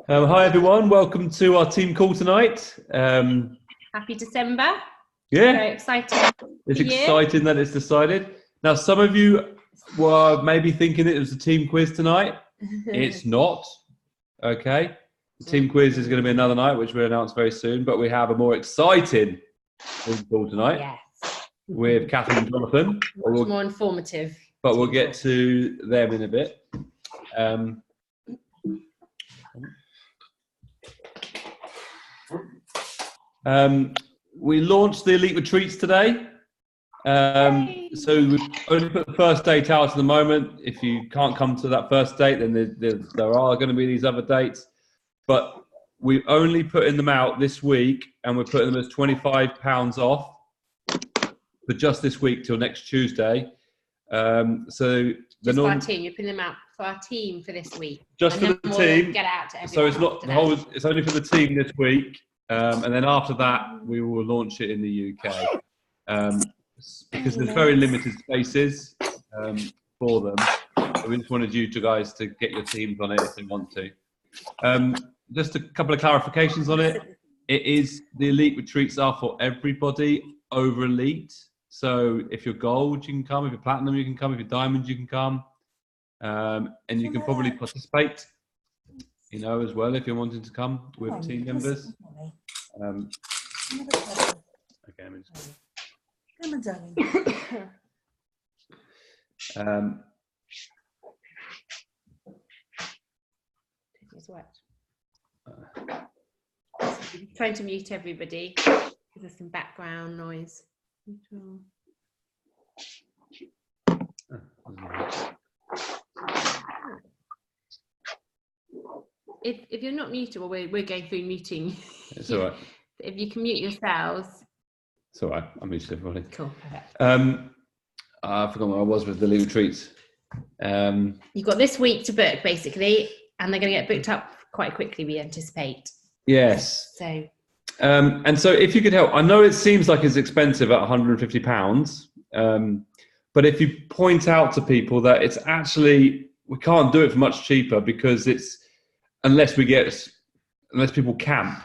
Hi everyone, welcome to our team call tonight. Happy December. Yeah, Very exciting. it's exciting that it's decided. Now, some of you were maybe thinking it was a team quiz tonight. It's not. Okay. The team quiz is going to be another night, which we'll announce very soon, but we have a more exciting team call tonight. Yes. With Catherine and Jonathan. Much more informative. But we'll get to them in a bit. We launched the Elite Retreats today. So we've only put the first date out at the moment. If you can't come to that first date, then there are going to be these other dates. But we're only putting them out this week, and we're putting them as £25 off for just this week till next Tuesday. So just for our team, you're putting them out for our team for this week. Just for the team. Get out to everyone. So it's not the whole. It's only for the team this week, and then after that we will launch it in the UK. Because there's very limited spaces for them. So we just wanted you guys to get your teams on it if you want to. Just a couple of clarifications on it. It is the Elite Retreats are for everybody over Elite. So if you're gold, you can come. If you're platinum, you can come. If you're diamond, you can come. And you can probably participate, as well if you're wanting to come with team members. Okay, I'm just... Come on, darling. It's wet. Trying to mute everybody because there's some background noise. If you're not muted, well, we're going through muting. It's all right. If you can mute yourselves. It's all right. I muted everybody. Cool. Perfect. I forgot where I was with the Elite Retreats. You've got this week to book, basically, and they're going to get booked up quite quickly, we anticipate. Yes. So. And so if you could help, I know it seems like it's expensive at £150, but if you point out to people that it's actually, we can't do it for much cheaper because unless people camp.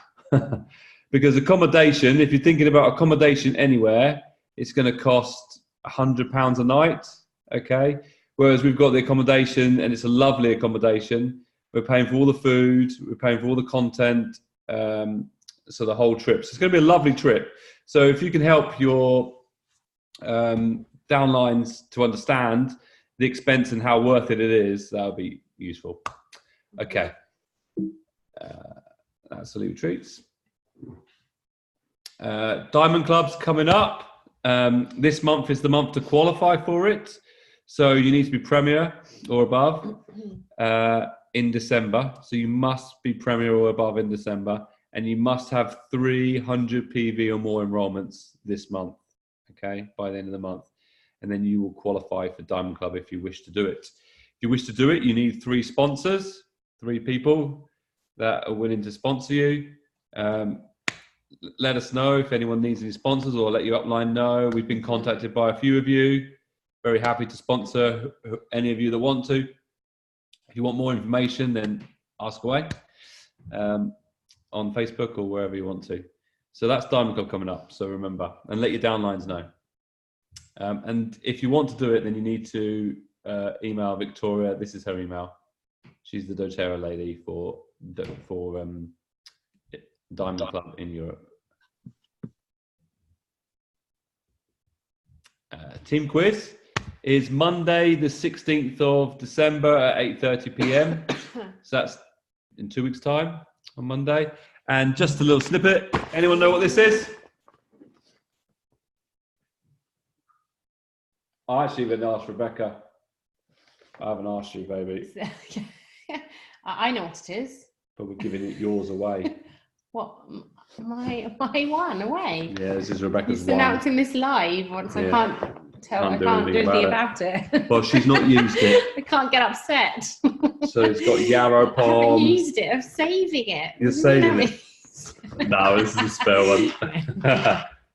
Because accommodation, if you're thinking about accommodation anywhere, it's going to cost £100 a night, okay? Whereas we've got the accommodation, and it's a lovely accommodation. We're paying for all the food, we're paying for all the content, so the whole trip. So it's going to be a lovely trip. So if you can help your downlines to understand the expense and how worth it is, that would be useful. Okay. That's Elite Retreats. Diamond Club's coming up. This month is the month to qualify for it. So you need to be Premier or above in December. So you must be Premier or above in December. And you must have 300 PV or more enrollments this month, okay, by the end of the month. And then you will qualify for Diamond Club if you wish to do it. If you wish to do it, you need 3 sponsors, 3 people that are willing to sponsor you. Let us know if anyone needs any sponsors, or let your upline know. We've been contacted by a few of you. Very happy to sponsor any of you that want to. If you want more information, then ask away on Facebook or wherever you want to. So that's Diamond Club coming up. So remember, and let your downlines know. And if you want to do it, then you need to email Victoria. This is her email. She's the doTERRA lady for Diamond Club in Europe. Team quiz is Monday the 16th of December at 8:30 p.m. So that's in 2 weeks' time on Monday. And just a little snippet. Anyone know what this is? I actually even asked Rebecca. I haven't asked you, baby. I know what it is. But we're giving it yours away. What? My one away? Yeah, this is Rebecca's Just one. announcing this live once. Yeah. I can't do anything about it. Well, she's not used it. I can't get upset. So it's got yarrow I haven't palm. used it. I'm saving it. You're saving it. No, this is a spare one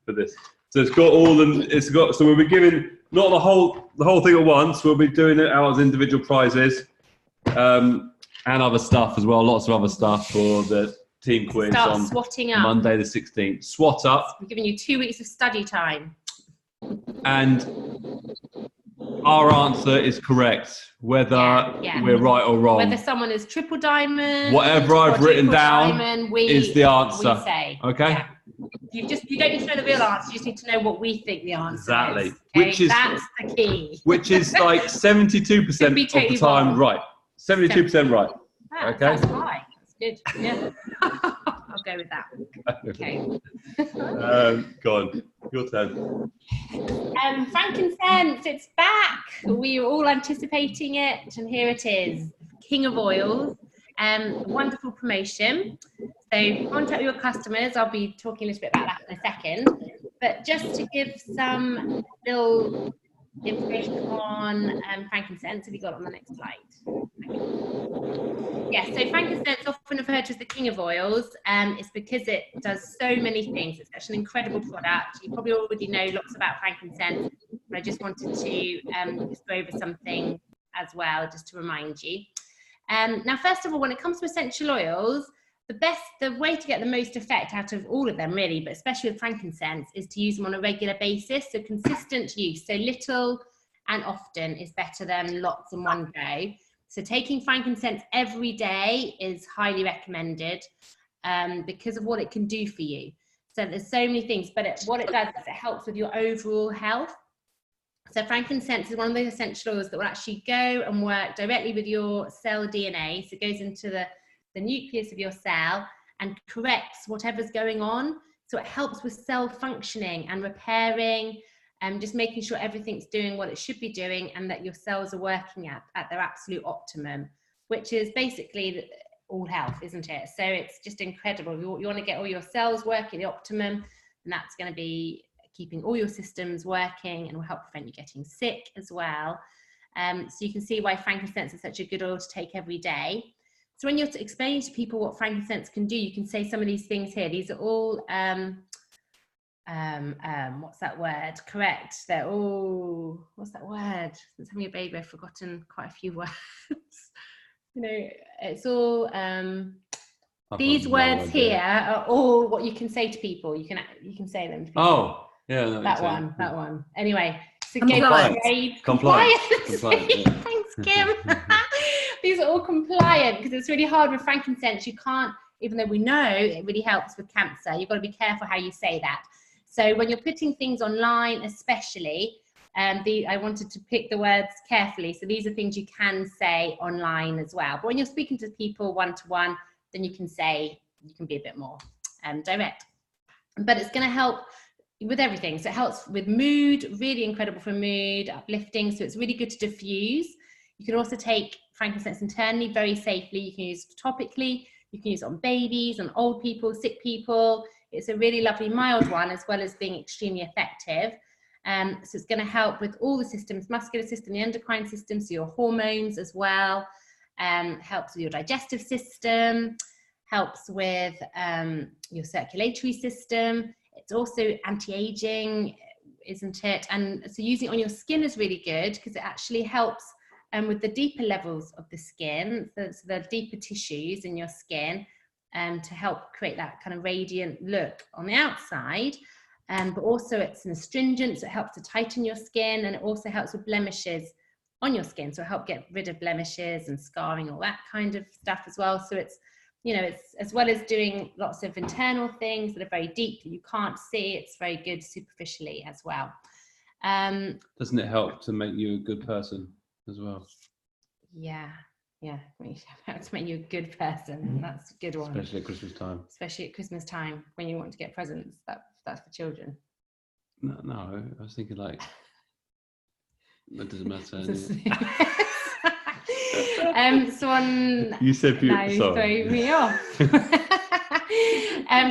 for this. So it's got all the. It's got. So we'll be giving not the whole thing at once. We'll be doing it out as individual prizes. And other stuff as well, lots of other stuff for the team quiz on swatting up. Monday the 16th. SWOT up. We're giving you 2 weeks of study time. And our answer is correct, whether we're right or wrong. Whether someone is triple diamond, whatever I've written down diamond, is the answer. We say. Okay. Yeah. You don't need to know the real answer. You just need to know what we think the answer exactly. is. Okay? That's the key. Which is like 72% of the time right. 72% right. Okay. That's right. That's good. Yeah. I'll go with that. Okay. Go on. Your turn. Frankincense, it's back. We were all anticipating it, and here it is. King of Oils. Wonderful promotion. So contact your customers. I'll be talking a little bit about that in a second. But just to give some little information on frankincense, have you got it on the next slide? Yes, so frankincense, often referred to as the king of oils, it's because it does so many things. It's such an incredible product. You probably already know lots about frankincense, but I just wanted to just go over something as well, just to remind you. Now, first of all, when it comes to essential oils, the way to get the most effect out of all of them, really, but especially with frankincense, is to use them on a regular basis. So consistent use, so little and often is better than lots in one go. So taking frankincense every day is highly recommended because of what it can do for you. So there's so many things, but what it does is it helps with your overall health. So frankincense is one of those essential oils that will actually go and work directly with your cell DNA. So it goes into the nucleus of your cell and corrects whatever's going on. So it helps with cell functioning and repairing and just making sure everything's doing what it should be doing and that your cells are working at their absolute optimum, which is basically all health, isn't it? So it's just incredible. You want to get all your cells working at the optimum, and that's going to be keeping all your systems working and will help prevent you getting sick as well. So you can see why frankincense is such a good oil to take every day. So when you're explaining to people what frankincense can do, you can say some of these things here. These are all, what's that word? Correct. They're all, what's that word? Since having a baby, I've forgotten quite a few words. You know, it's all, these words here are all what you can say to people. You can say them to people. Oh, yeah. That one. Anyway. So compliant. Compliant. Yeah. Thanks, Kim. These are all compliant because it's really hard with frankincense. You can't, even though we know it really helps with cancer, you've got to be careful how you say that. So when you're putting things online, especially, I wanted to pick the words carefully. So these are things you can say online as well. But when you're speaking to people one-to-one, then you can be a bit more direct. But it's going to help with everything. So it helps with mood, really incredible for mood, uplifting. So it's really good to diffuse. You can also take frankincense internally very safely. You can use it topically. You can use it on babies, on old people, sick people. It's a really lovely mild one, as well as being extremely effective. So it's going to help with all the systems, muscular system, the endocrine system, so your hormones as well. Helps with your digestive system, helps with your circulatory system. It's also anti-aging, isn't it? And so using it on your skin is really good because it actually helps with the deeper levels of the skin, so the deeper tissues in your skin, to help create that kind of radiant look on the outside. But also it's an astringent, so it helps to tighten your skin, and it also helps with blemishes on your skin. So it helps get rid of blemishes and scarring, all that kind of stuff as well. So it's, you know, it's as well as doing lots of internal things that are very deep that you can't see, it's very good superficially as well. Doesn't it help to make you a good person as well? Yeah, to make you a good person. That's a good one. Especially at Christmas time. Especially at Christmas time when you want to get presents. That's for children. No, I was thinking like, that doesn't matter. You said beautiful. Now you throw me off.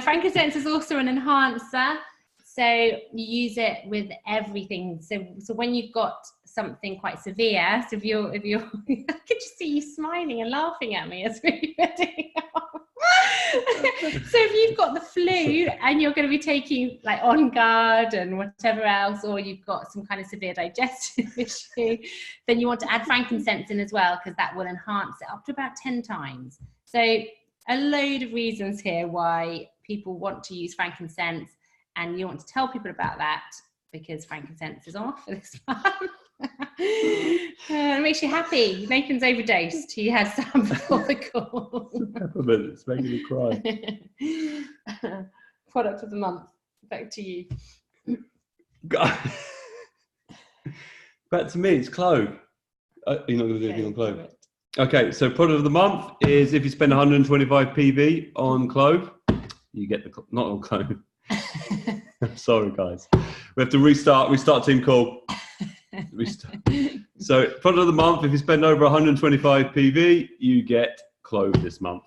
Frankincense is also an enhancer. So you use it with everything. So when you've got something quite severe, so if you're I could just see you smiling and laughing at me as we're ready. if you've got the flu and you're going to be taking like On Guard and whatever else, or you've got some kind of severe digestive issue, then you want to add frankincense in as well, because that will enhance it up to about 10 times. So a load of reasons here why people want to use frankincense, and you want to tell people about that because frankincense is on offer this month. It makes you happy. Nathan's overdosed. He has some before the call. Peppermint, it's making me cry. Product of the month. Back to you. Back to me, it's clove. You're not going to do anything on clove? Okay, so product of the month is if you spend 125 PV on clove, you get the, not on clove. Sorry, guys. We have to restart team call. So product of the month, if you spend over 125 PV, you get clove this month.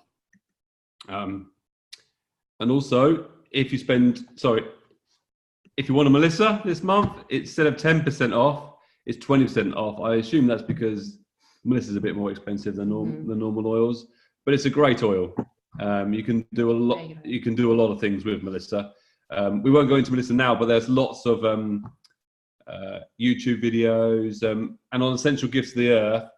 And also, if you want a Melissa this month, instead of 10% off, it's 20% off. I assume that's because Melissa's a bit more expensive than normal oils, but it's a great oil. You can do a lot. You can do a lot of things with Melissa. We won't go into Melissa now, but there's lots of YouTube videos, and on Essential Gifts of the Earth,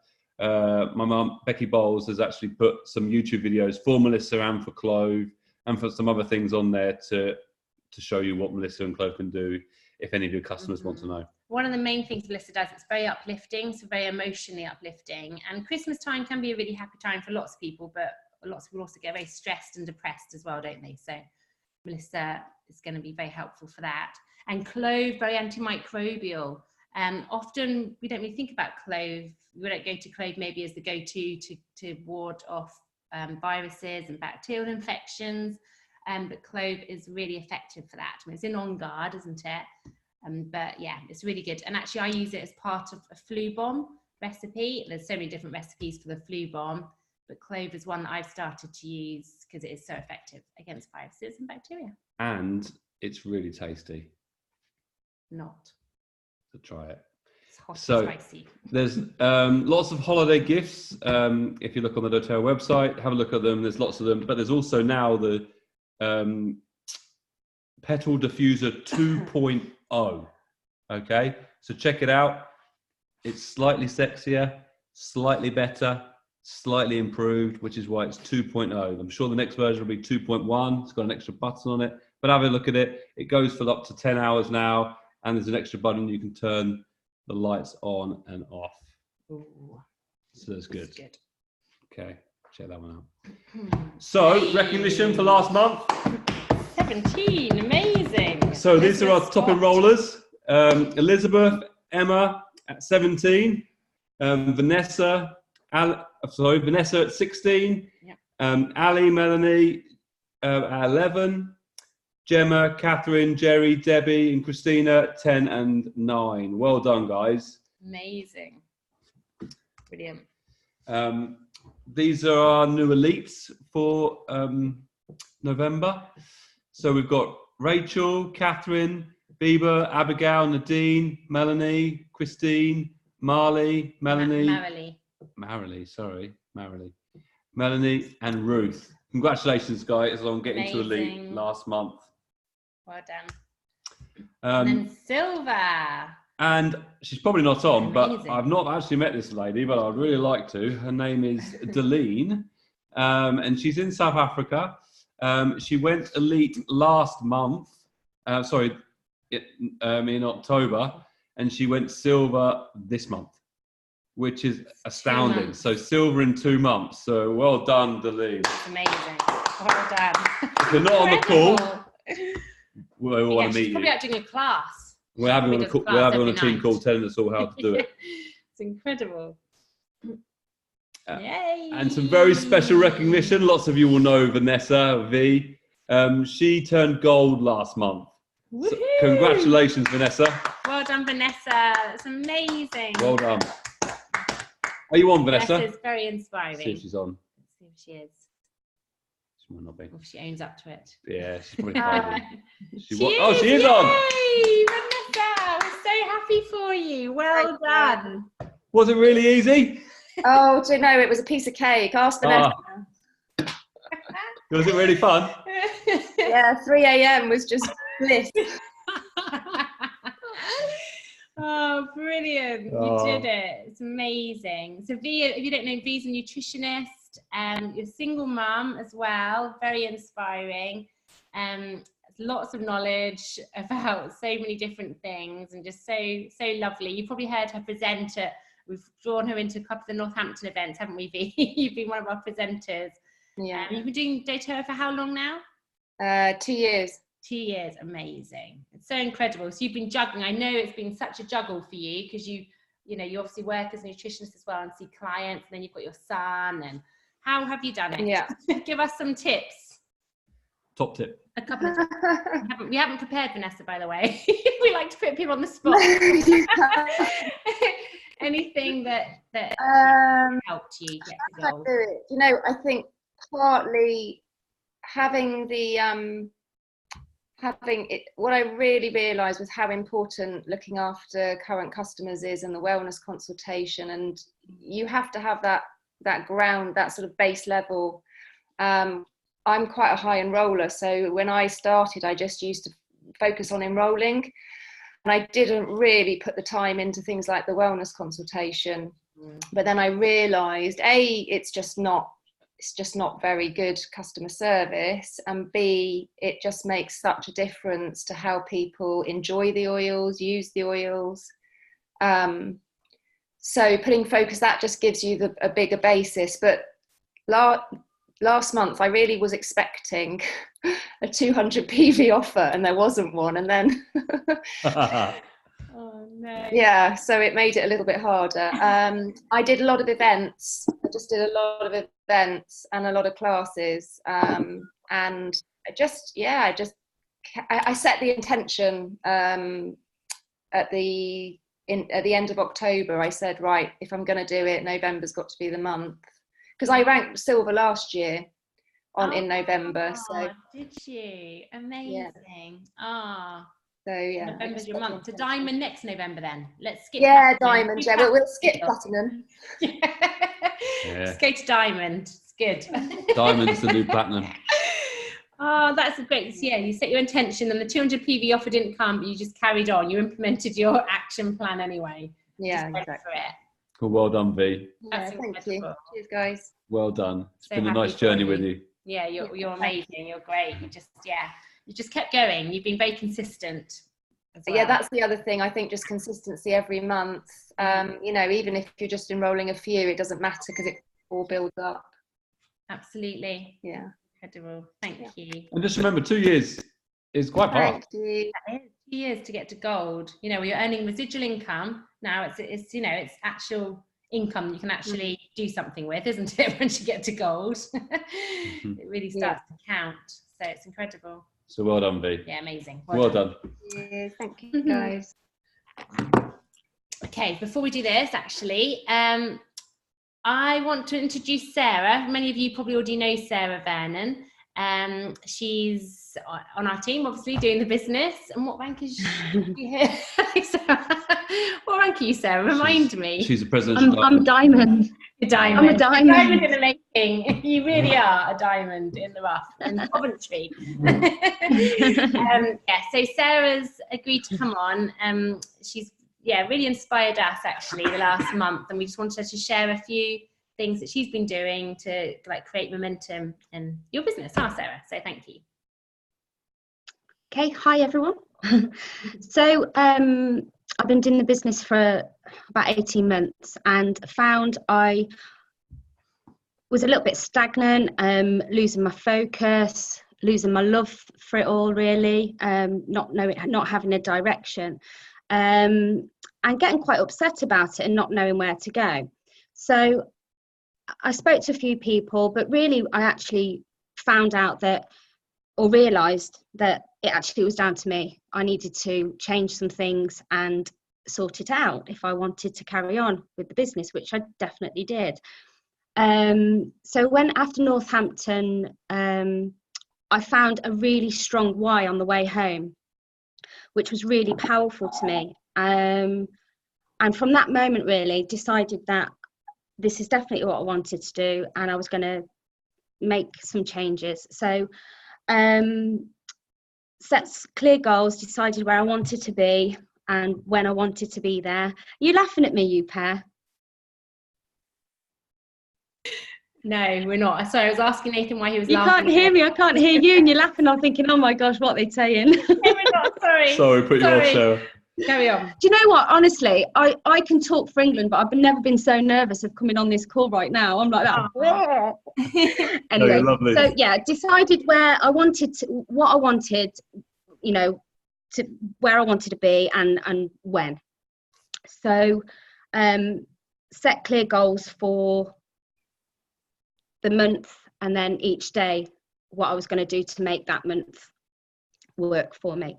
my mum Becky Bowles has actually put some YouTube videos for Melissa and for clove and for some other things on there to show you what Melissa and clove can do if any of your customers want to know. One of the main things Melissa does, it's very uplifting, so very emotionally uplifting, and Christmas time can be a really happy time for lots of people, but lots of people also get very stressed and depressed as well, don't they? So Melissa is going to be very helpful for that. And clove, very antimicrobial. Often we don't really think about clove. We don't go to clove maybe as the go-to to ward off viruses and bacterial infections, but clove is really effective for that. I mean, it's in On Guard, isn't it? But yeah, it's really good. And actually I use it as part of a flu bomb recipe. There's so many different recipes for the flu bomb, but clove is one that I've started to use because it is so effective against viruses and bacteria. And it's really tasty. Not. So try it. It's hot so and spicy. There's lots of holiday gifts. If you look on the doTERRA website, have a look at them. There's lots of them, but there's also now the Petal Diffuser 2.0. Okay, so check it out. It's slightly sexier, slightly better, slightly improved, which is why it's 2.0. I'm sure the next version will be 2.1. It's got an extra button on it, but have a look at it. It goes for up to 10 hours now, and there's an extra button you can turn the lights on and off. Ooh, so that's good. Good. Okay, check that one out. So, recognition for last month. 17, amazing. So these are our top enrollers. Elizabeth, Emma at 17, Vanessa at 16, yep. Ali, Melanie at 11, Gemma, Catherine, Jerry, Debbie and Christina 10 and 9. Well done, guys. Amazing. Brilliant. These are our new elites for November. So we've got Rachel, Catherine, Bieber, Abigail, Nadine, Melanie, Christine, Marley, Melanie. Melanie and Ruth. Congratulations, guys, on getting to elite last month. Well done. And then Silva. And she's probably not on, but I've not actually met this lady, but I'd really like to. Her name is Deline, and she's in South Africa. She went elite last month, in October, and she went silver this month, which is astounding. So silver in 2 months. So well done, Deline. That's amazing. Well done. If you're not on the call, we all want to meet you. Probably out doing a class. We're having on a team call telling us all how to do it. It's incredible. Yay! And some very special recognition. Lots of you will know Vanessa V. She turned gold last month. So congratulations, Vanessa. Well done, Vanessa. That's amazing. Well done. Are you on, Vanessa? Vanessa's very inspiring. See if she's on. Let's see if she is. She might not be. Or if she owns up to it. Yeah, she's probably hiding. She is on. Yay, Vanessa! We're so happy for you. Well done. Was it really easy? Oh, do you know, it was a piece of cake. Ask Vanessa. Was it really fun? Yeah, 3 a.m. was just bliss. Oh, brilliant. Oh. You did it. It's amazing. So V, if you don't know, V's a nutritionist. You're a single mum as well. Very inspiring. Lots of knowledge about so many different things and just so lovely. You probably heard her present we've drawn her into a couple of the Northampton events, haven't we, V? You've been one of our presenters. Yeah. You've been doing doTERRA for how long now? 2 years. 2 years. Amazing. It's so incredible. So you've been juggling. I know it's been such a juggle for you because you obviously work as a nutritionist as well and see clients, and then you've got your son. And how have you done it? Yeah. Give us some tips. Top tip. A couple of tips. We haven't prepared, Vanessa, by the way. We like to put people on the spot. Anything that helped you get to goal? You know, I think partly having what I really realised was how important looking after current customers is, and the wellness consultation, and you have to have that ground, that sort of base level. I'm quite a high enroller, so when I started I just used to focus on enrolling, and I didn't really put the time into things like the wellness consultation. But then I realised it's just not very good customer service, and B, it just makes such a difference to how people enjoy the oils, use the oils. So putting focus, that just gives you a bigger basis. But last month I really was expecting a 200 PV offer, and there wasn't one, and then oh no. Yeah, so it made it a little bit harder. I did a lot of events. I just did a lot of events and a lot of classes, and I set the intention at the end of October. I said, right, if I'm going to do it, November's got to be the month, because I ranked silver last year in November. So did you? Amazing. So yeah, November's your month. To diamond next November then. Let's skip. Yeah, diamond. Yeah, we'll skip platinum. Let's go to diamond. It's good. Diamond's the new platinum. Oh, that's great. So, yeah, you set your intention, and the 200 PV offer didn't come, but you just carried on. You implemented your action plan anyway. Yeah, exactly. Well done, V. Yeah, thank you. Cheers, guys. Well done. It's So been a nice journey with you. Yeah, you're amazing. You're great. You just kept going. You've been very consistent as well. Yeah, that's the other thing. I think just consistency every month. You know, even if you're just enrolling a few, it doesn't matter because it all builds up. Absolutely. Yeah. Incredible. Thank you. And just remember, 2 years is quite fast. Thank you. That is 2 years to get to gold. You know, you're earning residual income. Now it's you know, it's actual income you can actually do something with, isn't it, once you get to gold? It really starts to count. So it's incredible. So well done, V. Yeah, amazing. Well done. Yeah, thank you, guys. Okay, before we do this, actually, I want to introduce Sarah. Many of you probably already know Sarah Vernon. She's on our team, obviously, doing the business. And what rank is she here? What rank are you, Sarah? Remind me. She's a president. I'm diamond. A diamond. I'm a diamond. A diamond in the making. You really are a diamond in the rough. And Coventry. So Sarah's agreed to come on. She's really inspired us actually the last month, and we just wanted her to share a few things that she's been doing to create momentum in your business. Sarah, so thank you. Okay, hi everyone. So I've been doing the business for about 18 months and found I was a little bit stagnant, losing my focus, losing my love for it all really, not having a direction, and getting quite upset about it and not knowing where to go. So I spoke to a few people, but really I actually found out or realised that it actually was down to me. I needed to change some things and sort it out if I wanted to carry on with the business, which I definitely did. So when after Northampton, I found a really strong why on the way home, which was really powerful to me. And from that moment really decided that this is definitely what I wanted to do, and I was going to make some changes. So set clear goals, decided where I wanted to be and when I wanted to be there. Are you laughing at me, you pair? No, we're not. Sorry, I was asking Nathan why he was You laughing. can't hear me, I can't hear you, and you're laughing. I'm thinking, oh my gosh, what are they saying? No, we're not. Sorry. Sorry, put you off, Sarah. Carry on. Do you know what? Honestly, I can talk for England, but I've never been so nervous of coming on this call right now. I'm like that. Anyway, lovely. so yeah, decided where I wanted to, what I wanted, you know, to where I wanted to be and when. So set clear goals for the month, and then each day what I was going to do to make that month work for me.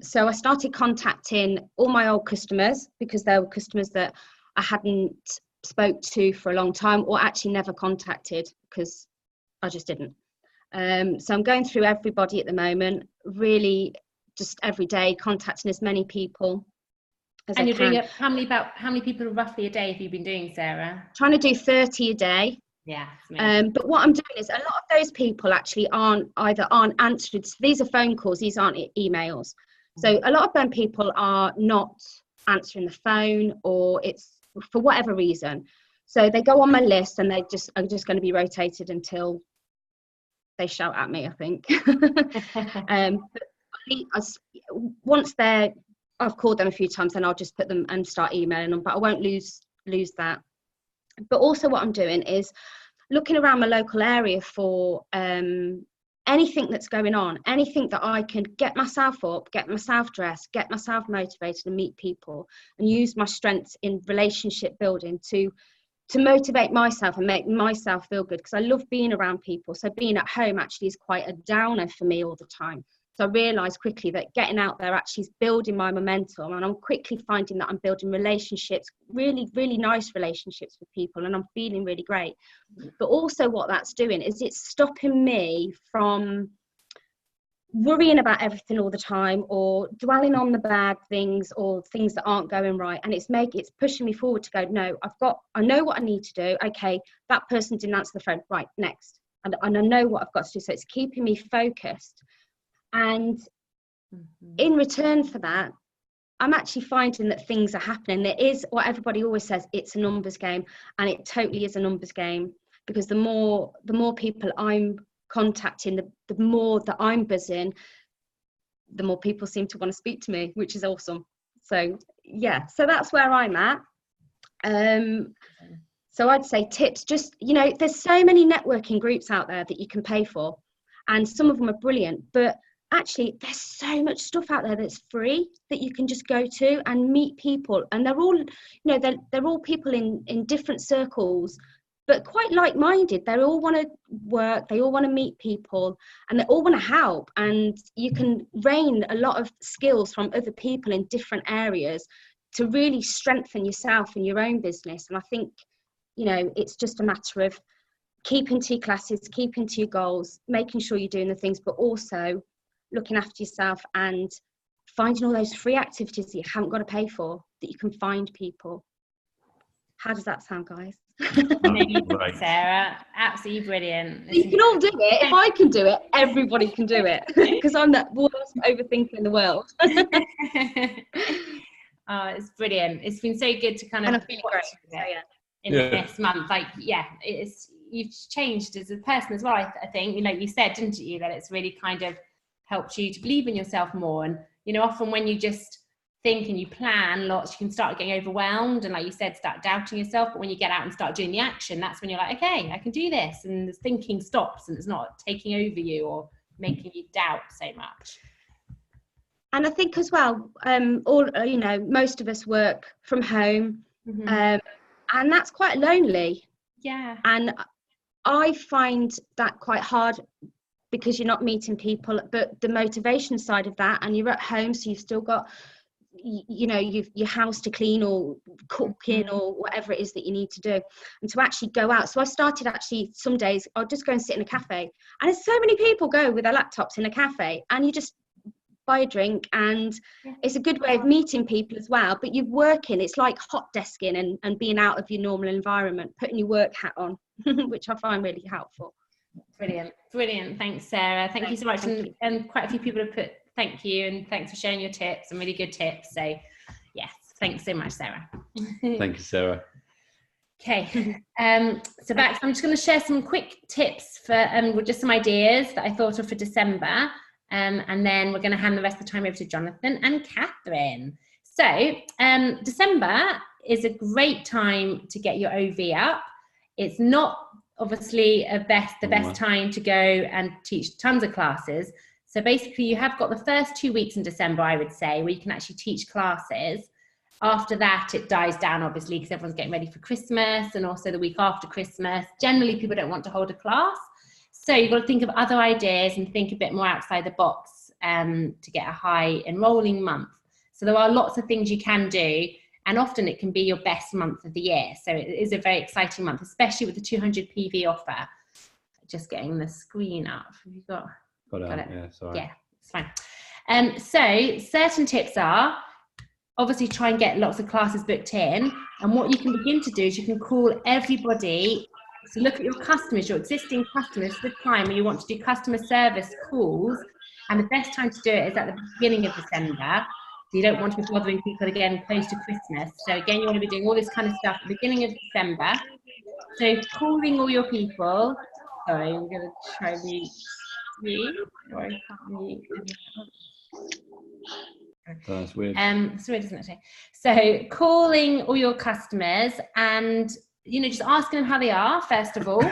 So I started contacting all my old customers, because there were customers that I hadn't spoke to for a long time, or actually never contacted because I just didn't. So I'm going through everybody at the moment, really just every day contacting as many people as I can. And you're doing it, how many people roughly a day have you been doing, Sarah? Trying to do 30 a day. Yeah. But what I'm doing is, a lot of those people actually aren't answered. These are phone calls, these aren't emails. So a lot of them people are not answering the phone, or it's for whatever reason. So they go on my list and are just going to be rotated until they shout at me, I think. But once I've called them a few times, then I'll just put them and start emailing them, but I won't lose that. But also what I'm doing is looking around my local area for anything that's going on, anything that I can get myself up, get myself dressed, get myself motivated and meet people, and use my strengths in relationship building to motivate myself and make myself feel good, because I love being around people. So being at home actually is quite a downer for me all the time. So I realised quickly that getting out there actually is building my momentum, and I'm quickly finding that I'm building relationships, really, really nice relationships with people, and I'm feeling really great. But also what that's doing is it's stopping me from worrying about everything all the time, or dwelling on the bad things or things that aren't going right. And it's pushing me forward to go, no, I know what I need to do. Okay, that person didn't answer the phone. Right, next. And I know what I've got to do. So it's keeping me focused. And in return for that, I'm actually finding that things are happening. There is what everybody always says, it's a numbers game, and it totally is a numbers game, because the more people I'm contacting, the more that I'm buzzing, the more people seem to want to speak to me, which is awesome. So yeah, so that's where I'm at. So I'd say tips, just, there's so many networking groups out there that you can pay for, and some of them are brilliant, but actually there's so much stuff out there that's free that you can just go to and meet people, and they're all they're all people in different circles, but quite like-minded. They all want to work, they all want to meet people, and they all want to help, and you can gain a lot of skills from other people in different areas to really strengthen yourself in your own business. And I think it's just a matter of keeping to your classes, keeping to your goals, making sure you're doing the things, but also looking after yourself and finding all those free activities that you haven't got to pay for, that you can find people. How does that sound, guys? Right. Sarah, absolutely brilliant. You can all do it. If I can do it, everybody can do it, because I'm the worst overthinker in the world. Oh, it's brilliant. It's been so good to kind of in this month. You've changed as a person as well, I think. You said, didn't you, that it's really kind of helped you to believe in yourself more. And often when you just think and you plan lots, you can start getting overwhelmed, and like you said, start doubting yourself. But when you get out and start doing the action, that's when you're like, okay, I can do this, and the thinking stops, and it's not taking over you or making you doubt so much. And I think as well, most of us work from home, and that's quite lonely. Yeah. And I find that quite hard, because you're not meeting people, but the motivation side of that, and you're at home, so you've still got your house to clean or cooking or whatever it is that you need to do, and to actually go out. So I started, actually, some days I'll just go and sit in a cafe, and there's so many people go with their laptops in a cafe, and you just buy a drink, and it's a good way of meeting people as well. But you're working, it's like hot desking and being out of your normal environment, putting your work hat on, which I find really helpful. Brilliant, brilliant. Thanks, Sarah. Thank you so much. And quite a few people have put thank you and thanks for sharing your tips and really good tips. So yes, thanks so much, Sarah. Thank you, Sarah. Okay, so Bax, I'm just going to share some quick tips for just some ideas that I thought of for December, and then we're going to hand the rest of the time over to Jonathan and Catherine. So December is a great time to get your OV up. It's not obviously the best time to go and teach tons of classes. So basically you have got the first 2 weeks in December, I would say, where you can actually teach classes. After that, it dies down, obviously, because everyone's getting ready for Christmas, and also the week after Christmas. Generally, people don't want to hold a class. So you've got to think of other ideas and think a bit more outside the box to get a high enrolling month. So there are lots of things you can do, and often it can be your best month of the year. So it is a very exciting month, especially with the 200 PV offer. Just getting the screen up. Have you got it? Yeah, sorry. Yeah, it's fine. So certain tips are, obviously try and get lots of classes booked in, and what you can begin to do is you can call everybody. So look at your customers, your existing customers, the time when you want to do customer service calls, and the best time to do it is at the beginning of December. So you don't want to be bothering people again close to Christmas. So again, you want to be doing all this kind of stuff at the beginning of December. So calling all your people. Sorry, I'm going to try mute. Sorry, I can't mute. That's weird. It's weird, isn't it? So calling all your customers and, just asking them how they are, first of all.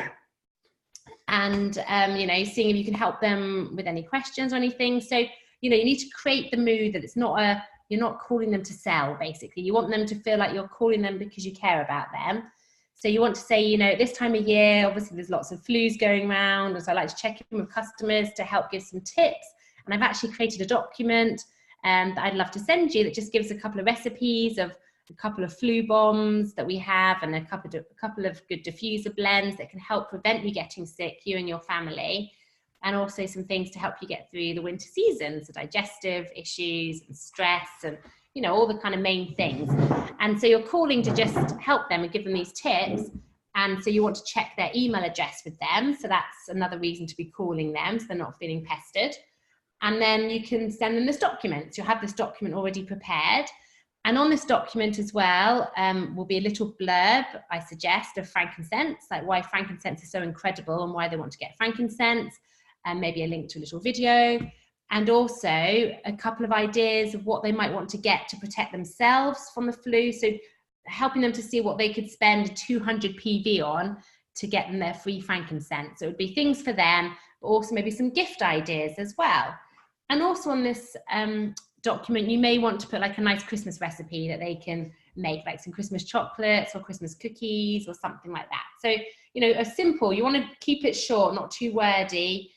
And, seeing if you can help them with any questions or anything. So, you need to create the mood that it's not you're not calling them to sell, basically. You want them to feel like you're calling them because you care about them. So you want to say, this time of year, obviously there's lots of flus going around. So I like to check in with customers to help give some tips. And I've actually created a document that I'd love to send you that just gives a couple of recipes of a couple of flu bombs that we have and a couple of good diffuser blends that can help prevent you getting sick, you and your family, and also some things to help you get through the winter seasons, so digestive issues and stress and all the kind of main things. And so you're calling to just help them and give them these tips, and so you want to check their email address with them, so that's another reason to be calling them, so they're not feeling pestered. And then you can send them this document. So you'll have this document already prepared. And on this document as well will be a little blurb, I suggest, of frankincense, like why frankincense is so incredible and why they want to get frankincense, and maybe a link to a little video, and also a couple of ideas of what they might want to get to protect themselves from the flu. So helping them to see what they could spend 200 PV on to get them their free frankincense. So it would be things for them, but also maybe some gift ideas as well. And also on this document, you may want to put like a nice Christmas recipe that they can make, like some Christmas chocolates or Christmas cookies or something like that. So, a simple, you want to keep it short, not too wordy,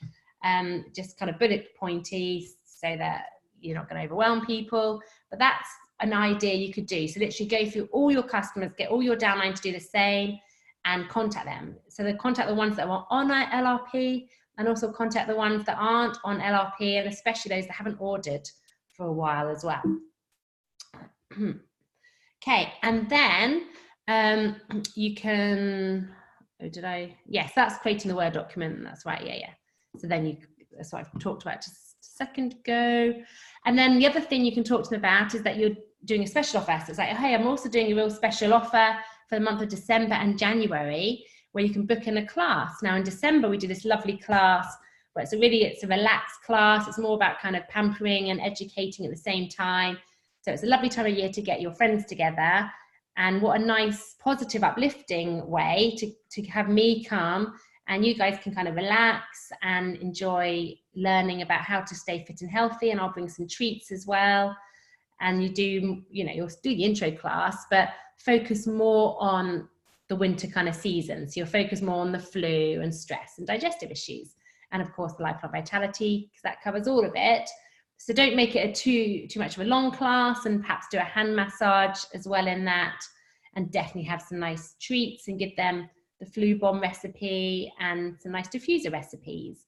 just kind of bullet pointy so that you're not going to overwhelm people. But that's an idea you could do. So literally go through all your customers, get all your downline to do the same and contact them. So they contact the ones that are on our LRP, and also contact the ones that aren't on LRP, and especially those that haven't ordered for a while as well. Okay, and then you can, yes, that's creating the Word document, that's right, yeah. So then that's what I've talked about just a second ago. And then the other thing you can talk to them about is that you're doing a special offer. So it's like, hey, I'm also doing a real special offer for the month of December and January, where you can book in a class. Now in December, we do this lovely class where it's a relaxed class. It's more about kind of pampering and educating at the same time. So it's a lovely time of year to get your friends together. And what a nice, positive, uplifting way to have me come, and you guys can kind of relax and enjoy learning about how to stay fit and healthy. And I'll bring some treats as well. And you'll do the intro class, but focus more on the winter kind of season. So you'll focus more on the flu and stress and digestive issues. And of course, the lifelong vitality, because that covers all of it. So don't make it too much of a long class, and perhaps do a hand massage as well in that, and definitely have some nice treats and give them the flu bomb recipe and some nice diffuser recipes.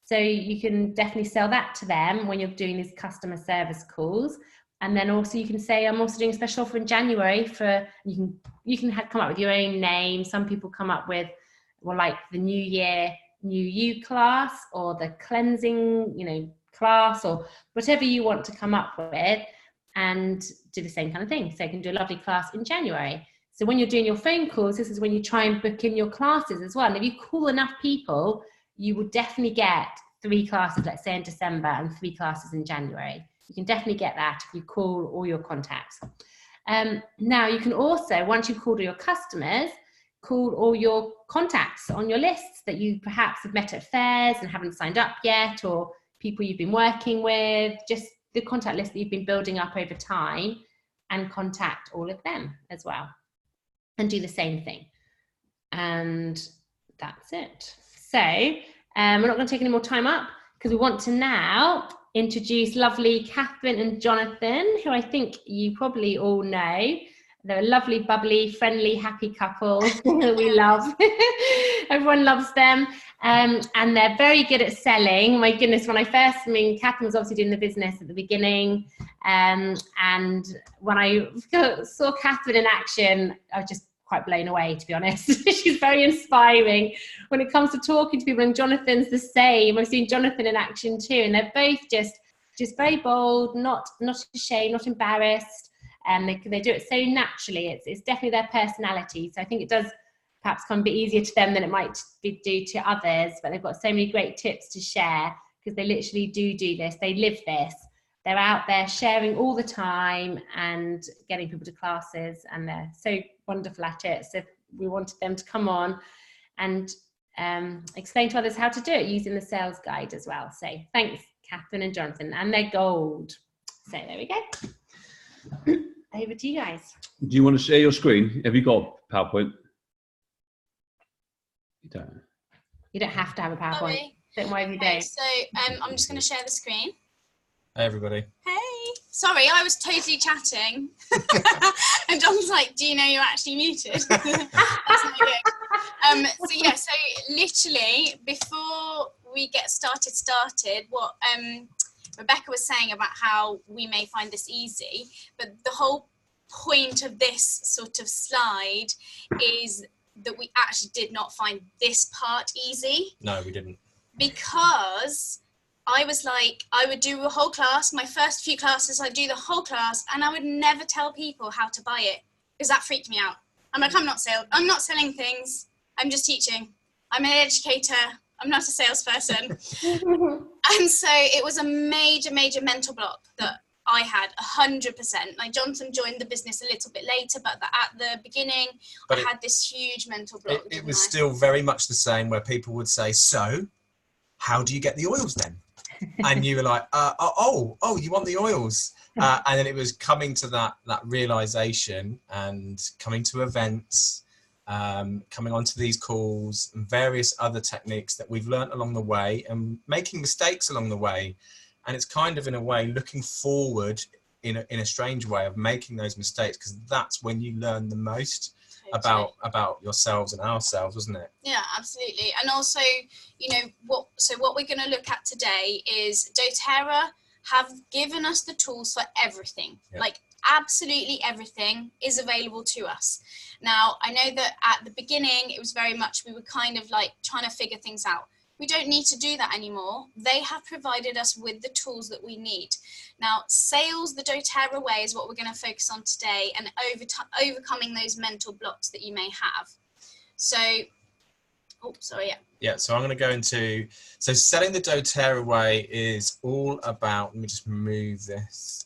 So you can definitely sell that to them when you're doing these customer service calls. And then also you can say, I'm also doing a special offer in January for, you can come up with your own name. Some people come up with, well, like the New Year new you class or the cleansing, class, or whatever you want to come up with, and do the same kind of thing. So you can do a lovely class in January. So when you're doing your phone calls, this is when you try and book in your classes as well. And if you call enough people, you will definitely get 3 classes, let's say in December, and 3 classes in January. You can definitely get that if you call all your contacts. Now you can also, once you've called all your customers, call all your contacts on your lists that you perhaps have met at fairs and haven't signed up yet, or people you've been working with, just the contact list that you've been building up over time, and contact all of them as well, and do the same thing. And that's it. So we're not going to take any more time up, because we want to now introduce lovely Catherine and Jonathan, who I think you probably all know. They're a lovely, bubbly, friendly, happy couple that we love. Everyone loves them. And they're very good at selling. My goodness, Catherine was obviously doing the business at the beginning. And when I saw Catherine in action, I was just quite blown away, to be honest. She's very inspiring when it comes to talking to people, and Jonathan's the same. I've seen Jonathan in action too, and they're both just very bold, not ashamed, not embarrassed, and they do it so naturally. It's definitely their personality. So I think it does perhaps come a bit easier to them than it might do to others, but they've got so many great tips to share, because they literally do this. They live this. They're out there sharing all the time and getting people to classes, and they're so wonderful at it. So we wanted them to come on and explain to others how to do it using the sales guide as well. So thanks, Catherine and Jonathan, and they're gold. So there we go. Over to you guys. Do you want to share your screen? Have you got PowerPoint? You don't. You don't have to have a PowerPoint. Sorry. Don't worry if you Okay, don't. so I'm just going to share the screen. Hey everybody. Hey, sorry, I was totally chatting. And John's like, do you know you're actually muted? That's not good. So literally before we get started, what Rebecca was saying about how we may find this easy, but the whole point of this sort of slide is that we actually did not find this part easy. No, we didn't. Because I was like, I would do a whole class, my first few classes, I'd do the whole class, and I would never tell people how to buy it, because that freaked me out. I'm like, I'm not selling things, I'm just teaching. I'm an educator, I'm not a salesperson. And so it was a major mental block that I had 100%. Like Jonathan joined the business a little bit later, but at the beginning, I had this huge mental block. It was still very much the same, where people would say, so how do you get the oils then? And you were like, you want the oils? And then it was coming to that realization, and coming to events, coming onto these calls, and various other techniques that we've learnt along the way, and making mistakes along the way. And it's kind of, in a way, looking forward in a strange way of making those mistakes, because that's when you learn the most about yourselves and ourselves, wasn't it? Yeah, absolutely. And also, what we're going to look at today is doTERRA have given us the tools for everything. Yeah. Like absolutely everything is available to us. Now, I know that at the beginning, it was very much, we were kind of like trying to figure things out. We don't need to do that anymore. They have provided us with the tools that we need. Now, sales the doTERRA way is what we're going to focus on today, and overcoming those mental blocks that you may have. So, Yeah, so I'm going to go into, so selling the doTERRA way is all about, let me just move this.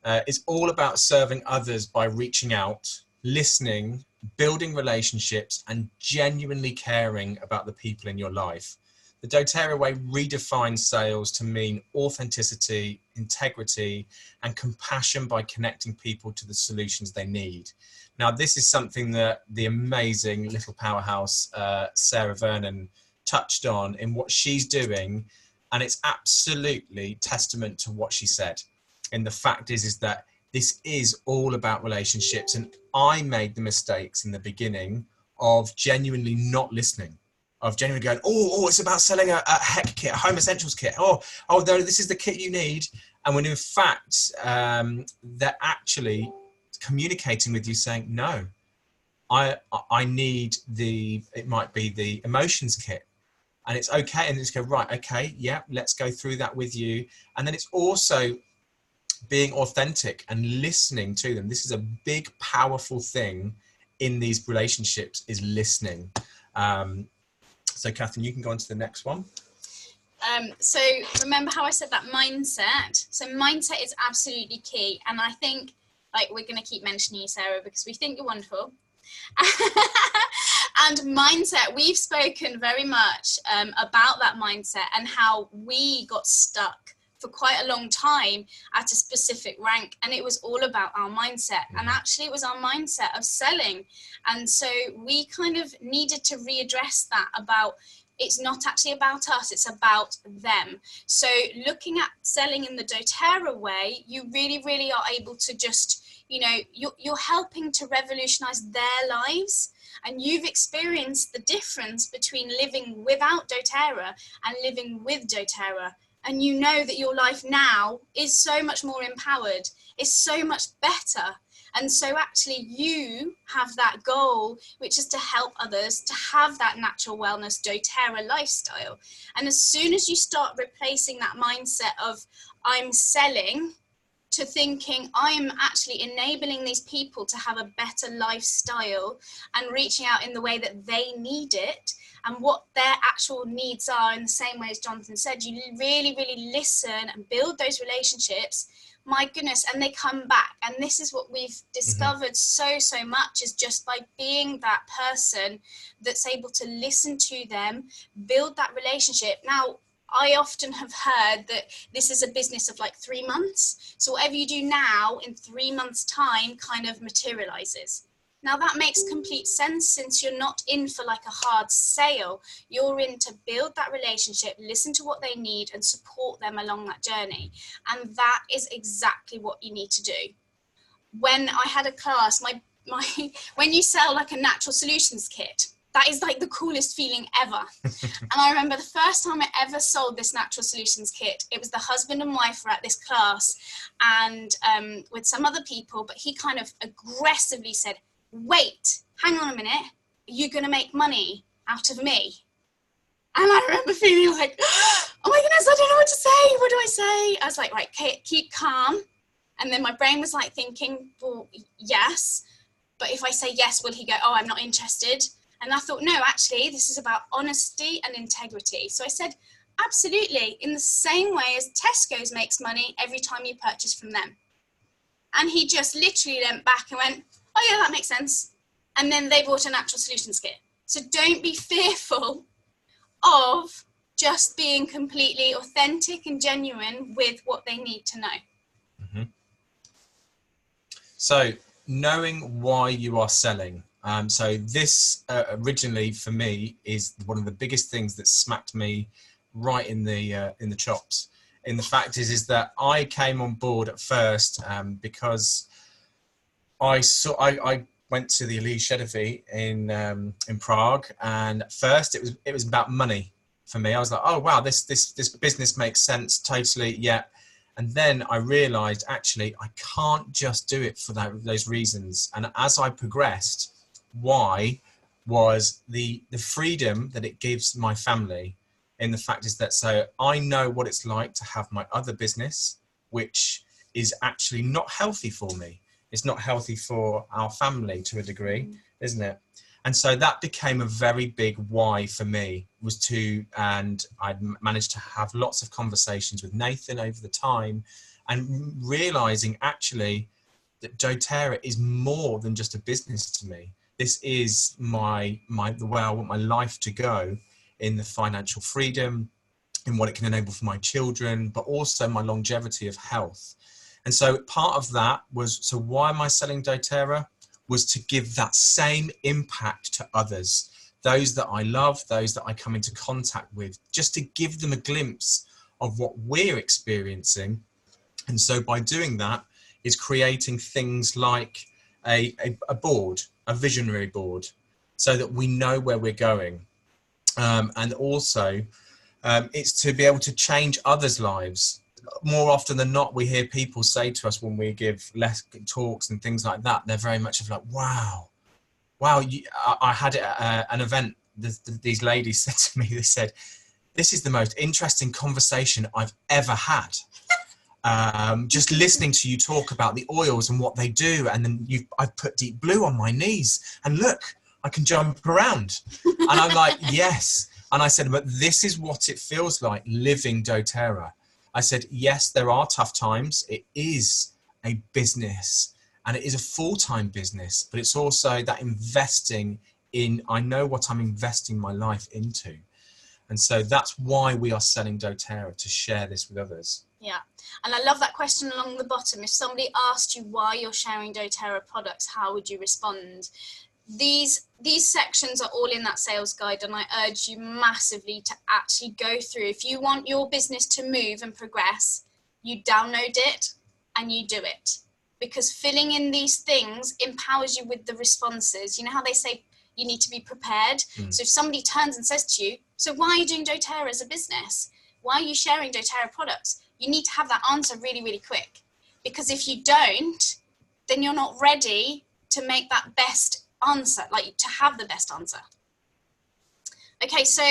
It's all about serving others by reaching out, listening, building relationships, and genuinely caring about the people in your life. The doTERRA way redefines sales to mean authenticity, integrity, and compassion by connecting people to the solutions they need. Now, this is something that the amazing little powerhouse, Sarah Vernon, touched on in what she's doing. And it's absolutely testament to what she said. And the fact is that this is all about relationships. And I made the mistakes in the beginning of genuinely not listening. Of genuinely going, it's about selling a HEC kit, a home essentials kit. No, this is the kit you need. And when in fact, they're actually communicating with you saying, no, I need it might be the emotions kit. And it's okay. And just go, right, okay, yeah, let's go through that with you. And then it's also being authentic and listening to them. This is a big, powerful thing in these relationships, is listening. So Catherine, you can go on to the next one. So remember how I said that mindset? So mindset is absolutely key. And I think, like, we're going to keep mentioning you, Sarah, because we think you're wonderful. And mindset, we've spoken very much about that mindset and how we got stuck for quite a long time at a specific rank, and it was all about our mindset. And actually it was our mindset of selling. And so we kind of needed to readdress that, about it's not actually about us, it's about them. So looking at selling in the doTERRA way, you really, really are able to just, you know, you're helping to revolutionize their lives. And you've experienced the difference between living without doTERRA and living with doTERRA. And you know that your life now is so much more empowered, is so much better. And so actually you have that goal, which is to help others to have that natural wellness doTERRA lifestyle. And as soon as you start replacing that mindset of I'm selling, to thinking I'm actually enabling these people to have a better lifestyle and reaching out in the way that they need it and what their actual needs are, in the same way as Jonathan said, you really, really listen and build those relationships. My goodness, and they come back. And this is what we've discovered so much, is just by being that person that's able to listen to them, build that relationship. Now, I often have heard that this is a business of like 3 months. So whatever you do now, in 3 months' time, kind of materializes. Now that makes complete sense, since you're not in for like a hard sale. You're in to build that relationship, listen to what they need and support them along that journey. And that is exactly what you need to do. When I had a class, when you sell like a natural solutions kit, that is like the coolest feeling ever. And I remember the first time I ever sold this natural solutions kit, it was the husband and wife were at this class and with some other people, but he kind of aggressively said, wait, hang on a minute, you're going to make money out of me. And I remember feeling like, oh my goodness, I don't know what to say. What do I say? I was like, right, keep calm. And then my brain was like thinking, well, yes. But if I say yes, will he go, oh, I'm not interested? And I thought, no, actually, this is about honesty and integrity. So I said, absolutely, in the same way as Tesco's makes money every time you purchase from them. And he just literally leant back and went, oh yeah, that makes sense. And then they bought a natural solutions kit. So don't be fearful of just being completely authentic and genuine with what they need to know. So knowing why you are selling. So this originally for me is one of the biggest things that smacked me right in the chops. And the fact is that I came on board at first because I went to the Elise Shedevy in Prague, and at first it was about money for me. I was like, oh wow, this business makes sense totally, yeah. And then I realized actually I can't just do it for those reasons. And as I progressed, why was the freedom that it gives my family. And the fact is that, so I know what it's like to have my other business, which is actually not healthy for me. It's not healthy for our family to a degree, isn't it? And so that became a very big why for me, and I'd managed to have lots of conversations with Nathan over the time, and realizing actually that doTERRA is more than just a business to me. This is the way I want my life to go, in the financial freedom, in what it can enable for my children, but also my longevity of health. And so part of that was, so why am I selling doTERRA? Was to give that same impact to others, those that I love, those that I come into contact with, just to give them a glimpse of what we're experiencing. And so by doing that is creating things like a board, a visionary board, so that we know where we're going. And also it's to be able to change others' lives. More often than not, we hear people say to us when we give less talks and things like that, they're very much of like, wow, I had it at an event. These ladies said to me, they said, this is the most interesting conversation I've ever had. Just listening to you talk about the oils and what they do, and then I've put Deep Blue on my knees, and look, I can jump around. And I'm like, yes. And I said, but this is what it feels like living doTERRA. I said, yes, there are tough times. It is a business, and it is a full-time business, but it's also that investing in, I know what I'm investing my life into. And so that's why we are selling doTERRA, to share this with others. Yeah, and I love that question along the bottom. If somebody asked you why you're sharing doTERRA products, how would you respond? These sections are all in that sales guide, and I urge you massively to actually go through. If you want your business to move and progress, you download it and you do it, because filling in these things empowers you with the responses. You know how they say you need to be prepared? So if somebody turns and says to you, so why are you doing doTERRA as a business? Why are you sharing doTERRA products? You need to have that answer really, really quick, because if you don't, then you're not ready to make that best answer, like to have the best answer. Okay, so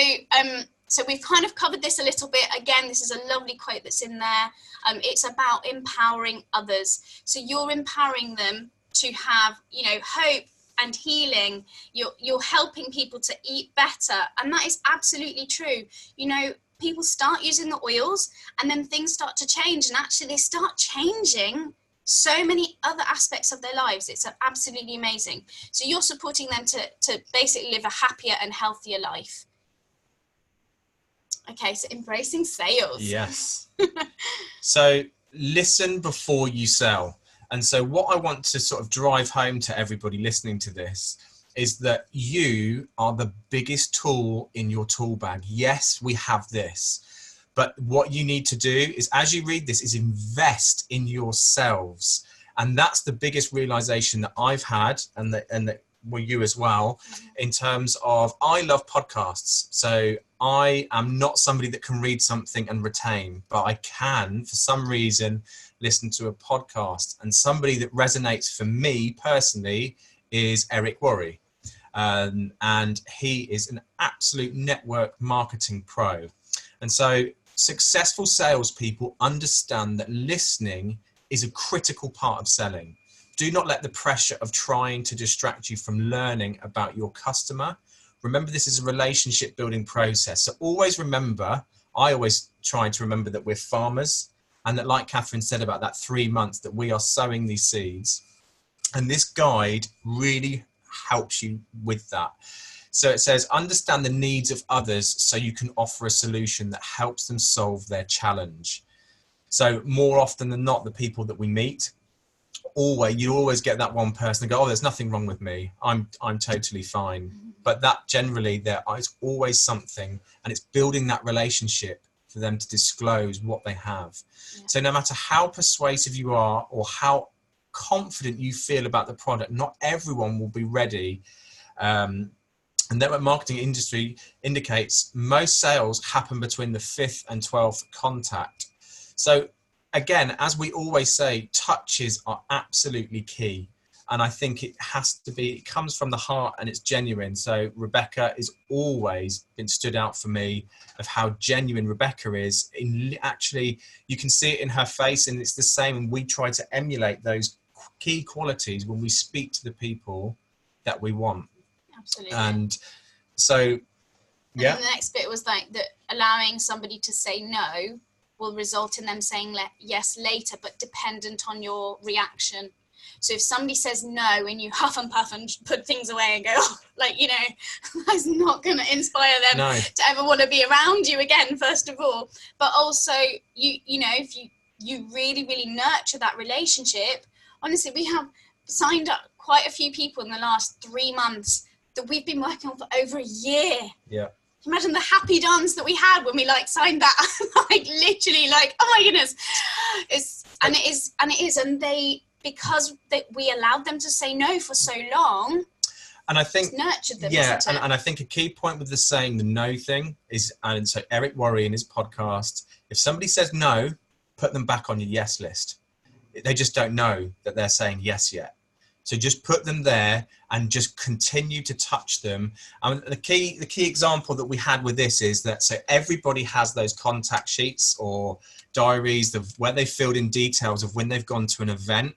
we've kind of covered this a little bit. Again, this is a lovely quote that's in there. It's about empowering others. So you're empowering them to have, you know, hope and healing. You're helping people to eat better, and that is absolutely true. You know, people start using the oils, and then things start to change, and actually they start changing so many other aspects of their lives. It's absolutely amazing. So you're supporting them to basically live a happier and healthier life. Okay, so embracing sales. Yes. So listen before you sell. And so what I want to sort of drive home to everybody listening to this is that you are the biggest tool in your tool bag. Yes, we have this. But what you need to do is, as you read this, is invest in yourselves. And that's the biggest realization that I've had, and that well, you as well, in terms of, I love podcasts. So I am not somebody that can read something and retain, but I can, for some reason, listen to a podcast. And somebody that resonates for me personally is Eric Worre. And he is an absolute network marketing pro. And so successful salespeople understand that listening is a critical part of selling. Do not let the pressure of trying to distract you from learning about your customer. Remember, this is a relationship building process. So always remember, I always try to remember that we're farmers, and that, like Catherine said about that 3 months, that we are sowing these seeds. And this guide really helps you with that. So it says, understand the needs of others so you can offer a solution that helps them solve their challenge. So more often than not, the people that we meet, you always get that one person that go, oh, there's nothing wrong with me. I'm totally fine. But that generally, there is always something, and it's building that relationship for them to disclose what they have. Yeah. So no matter how persuasive you are or how confident you feel about the product, not everyone will be ready. And network marketing industry indicates most sales happen between the 5th and 12th contact. So again, as we always say, touches are absolutely key. And I think it comes from the heart, and it's genuine. So Rebecca has always been stood out for me of how genuine Rebecca is. Actually, you can see it in her face, and it's the same. And we try to emulate those key qualities when we speak to the people that we want. Absolutely. And so, yeah. And the next bit was like that allowing somebody to say no will result in them saying yes later, but dependent on your reaction. So if somebody says no and you huff and puff and put things away and go, oh, like, you know, that's not going to inspire them to ever want to be around you again, first of all. But also, you know, if you really, really nurture that relationship, honestly, we have signed up quite a few people in the last 3 months that we've been working on for over a year. Yeah. Imagine the happy dance that we had when we like signed that, like literally like, oh my goodness. And they, because we allowed them to say no for so long, and I think nurtured them. Yeah, and I think a key point with the saying the no thing is, and so Eric Worre in his podcast, if somebody says no, put them back on your yes list. They just don't know that they're saying yes yet. So just put them there and just continue to touch them. And the key example that we had with this is that, so everybody has those contact sheets or diaries of where they filled in details of when they've gone to an event.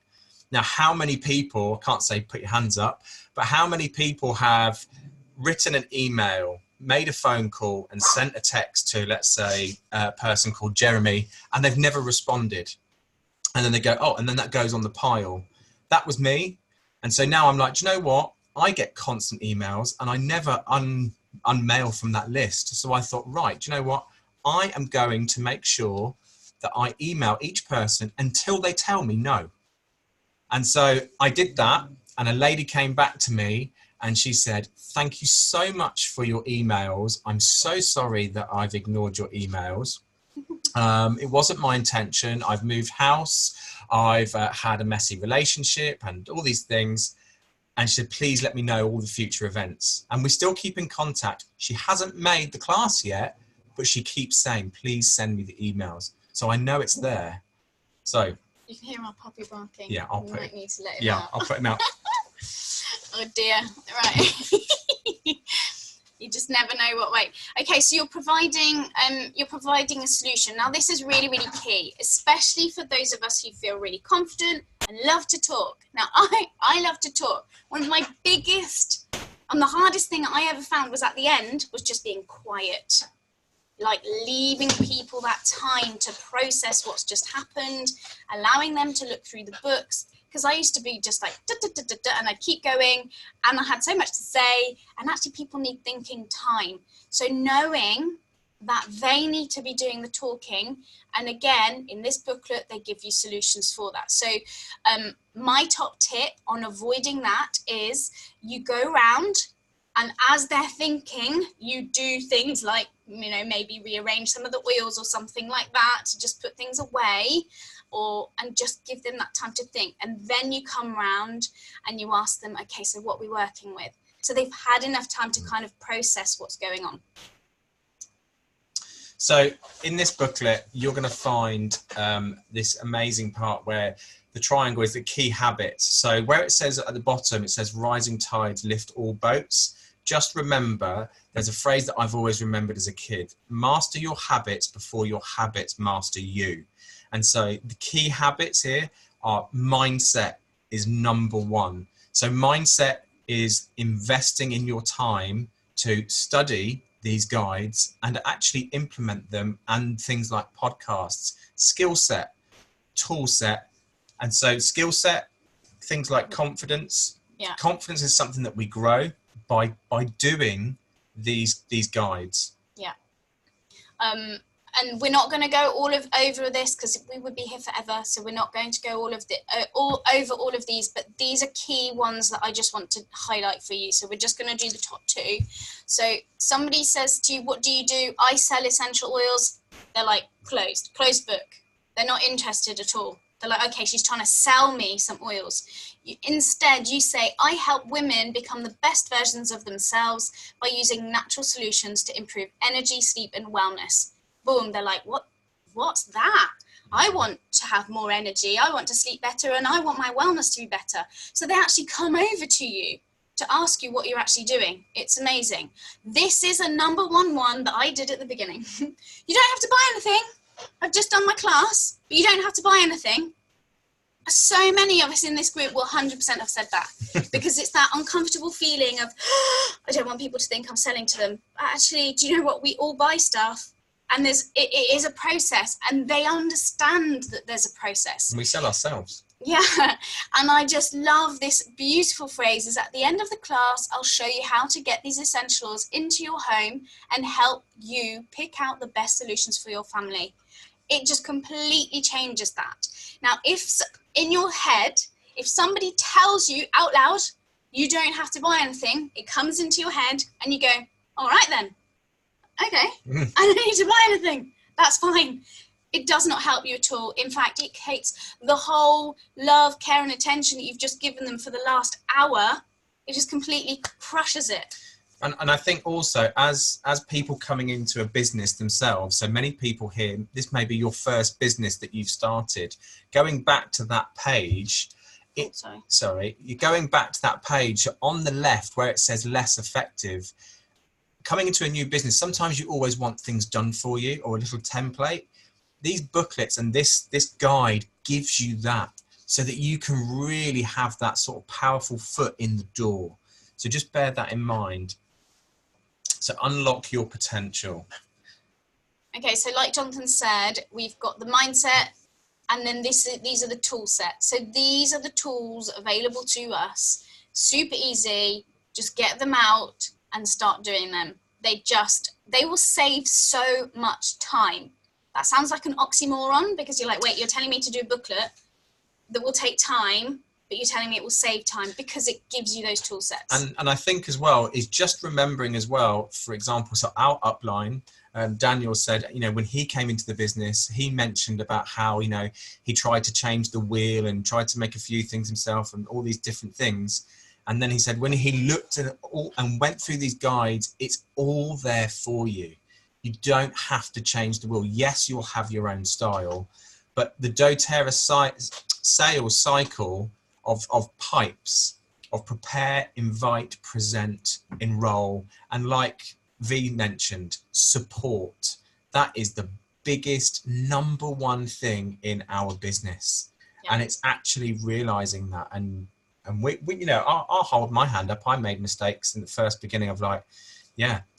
Now, how many people, I can't say put your hands up, but how many people have written an email, made a phone call and sent a text to, let's say, a person called Jeremy, and they've never responded? And then they go, oh, and then that goes on the pile. That was me. And so now I'm like, do you know what? I get constant emails and I never unmail from that list. So I thought, right, do you know what? I am going to make sure that I email each person until they tell me no. And so I did that, and a lady came back to me and she said, thank you so much for your emails. I'm so sorry that I've ignored your emails. It wasn't my intention. I've moved house. I've had a messy relationship and all these things. And she said, please let me know all the future events. And we still keep in contact. She hasn't made the class yet, but she keeps saying, please send me the emails. So I know it's there. So You can hear our puppy barking. yeah, I'll We put might it. need to let him Yeah, out. I'll put him out. Oh dear. Right. You just never know what way. Okay, so you're providing a solution. Now this is really, really key, especially for those of us who feel really confident and love to talk. Now I love to talk. One of my biggest and the hardest thing I ever found was at the end was just being quiet. Like leaving people that time to process what's just happened, allowing them to look through the books. Because I used to be just like, da, da, da, da, da, and I'd keep going, and I had so much to say, and actually people need thinking time. So knowing that they need to be doing the talking, and again, in this booklet, they give you solutions for that. So my top tip on avoiding that is you go around, and as they're thinking, you do things like, you know, maybe rearrange some of the wheels or something like that, to just put things away, and just give them that time to think. And then you come round and you ask them, okay, so what are we working with? So they've had enough time to kind of process what's going on. So in this booklet, you're going to find this amazing part where the triangle is the key habits. So where it says at the bottom, it says rising tides lift all boats. Just remember, there's a phrase that I've always remembered as a kid: master your habits before your habits master you. And so the key habits here are mindset is number one. So mindset is investing in your time to study these guides and actually implement them, and things like podcasts. Skill set, tool set. And so skill set, things like confidence. Yeah. Confidence is something that we grow by doing these guides. Yeah. And we're not going to go over this because we would be here forever. So we're not going to go over all of these, but these are key ones that I just want to highlight for you. So we're just going to do the top two. So somebody says to you, what do you do? I sell essential oils. They're like, closed book. They're not interested at all. They're like, okay, she's trying to sell me some oils. Instead, you say, I help women become the best versions of themselves by using natural solutions to improve energy, sleep, and wellness. Boom, they're like, what's that? I want to have more energy, I want to sleep better, and I want my wellness to be better. So they actually come over to you to ask you what you're actually doing. It's amazing. This is a number one that I did at the beginning. You don't have to buy anything. I've just done my class, but you don't have to buy anything. So many of us in this group will 100% have said that, because it's that uncomfortable feeling of, I don't want people to think I'm selling to them. Actually, do you know what? We all buy stuff. And it is a process, and they understand that there's a process. And we sell ourselves. Yeah, and I just love this beautiful phrase is at the end of the class, I'll show you how to get these essentials into your home and help you pick out the best solutions for your family. It just completely changes that. Now, if in your head, if somebody tells you out loud, you don't have to buy anything, it comes into your head and you go, all right then. Okay, I don't need to buy anything. That's fine. It does not help you at all. In fact, it takes the whole love, care, and attention that you've just given them for the last hour. It just completely crushes it. And I think also as people coming into a business themselves, so many people here, this may be your first business that you've started, going back to that page, Sorry, you're going back to that page on the left where it says less effective. Coming into a new business, sometimes you always want things done for you or a little template. These booklets and this guide gives you that so that you can really have that sort of powerful foot in the door. So just bear that in mind. So unlock your potential. Okay, so like Jonathan said, we've got the mindset, and then these are the tool sets. So these are the tools available to us. Super easy. Just get them out and start doing them. They will save so much time. That sounds like an oxymoron, because you're like, wait, you're telling me to do a booklet that will take time, but you're telling me it will save time, because it gives you those tool sets. And I think as well is just remembering as well, for example, so our upline, Daniel said, when he came into the business, he mentioned about how, he tried to change the wheel and tried to make a few things himself and all these different things. And then he said, when he looked at it all and went through these guides, it's all there for you. You don't have to change the wheel. Yes, you'll have your own style, but the doTERRA sales cycle of pipes, of prepare, invite, present, enroll, and like V mentioned, support. That is the biggest number one thing in our business. Yeah. And it's actually realizing that. And we I'll hold my hand up. I made mistakes in the first beginning of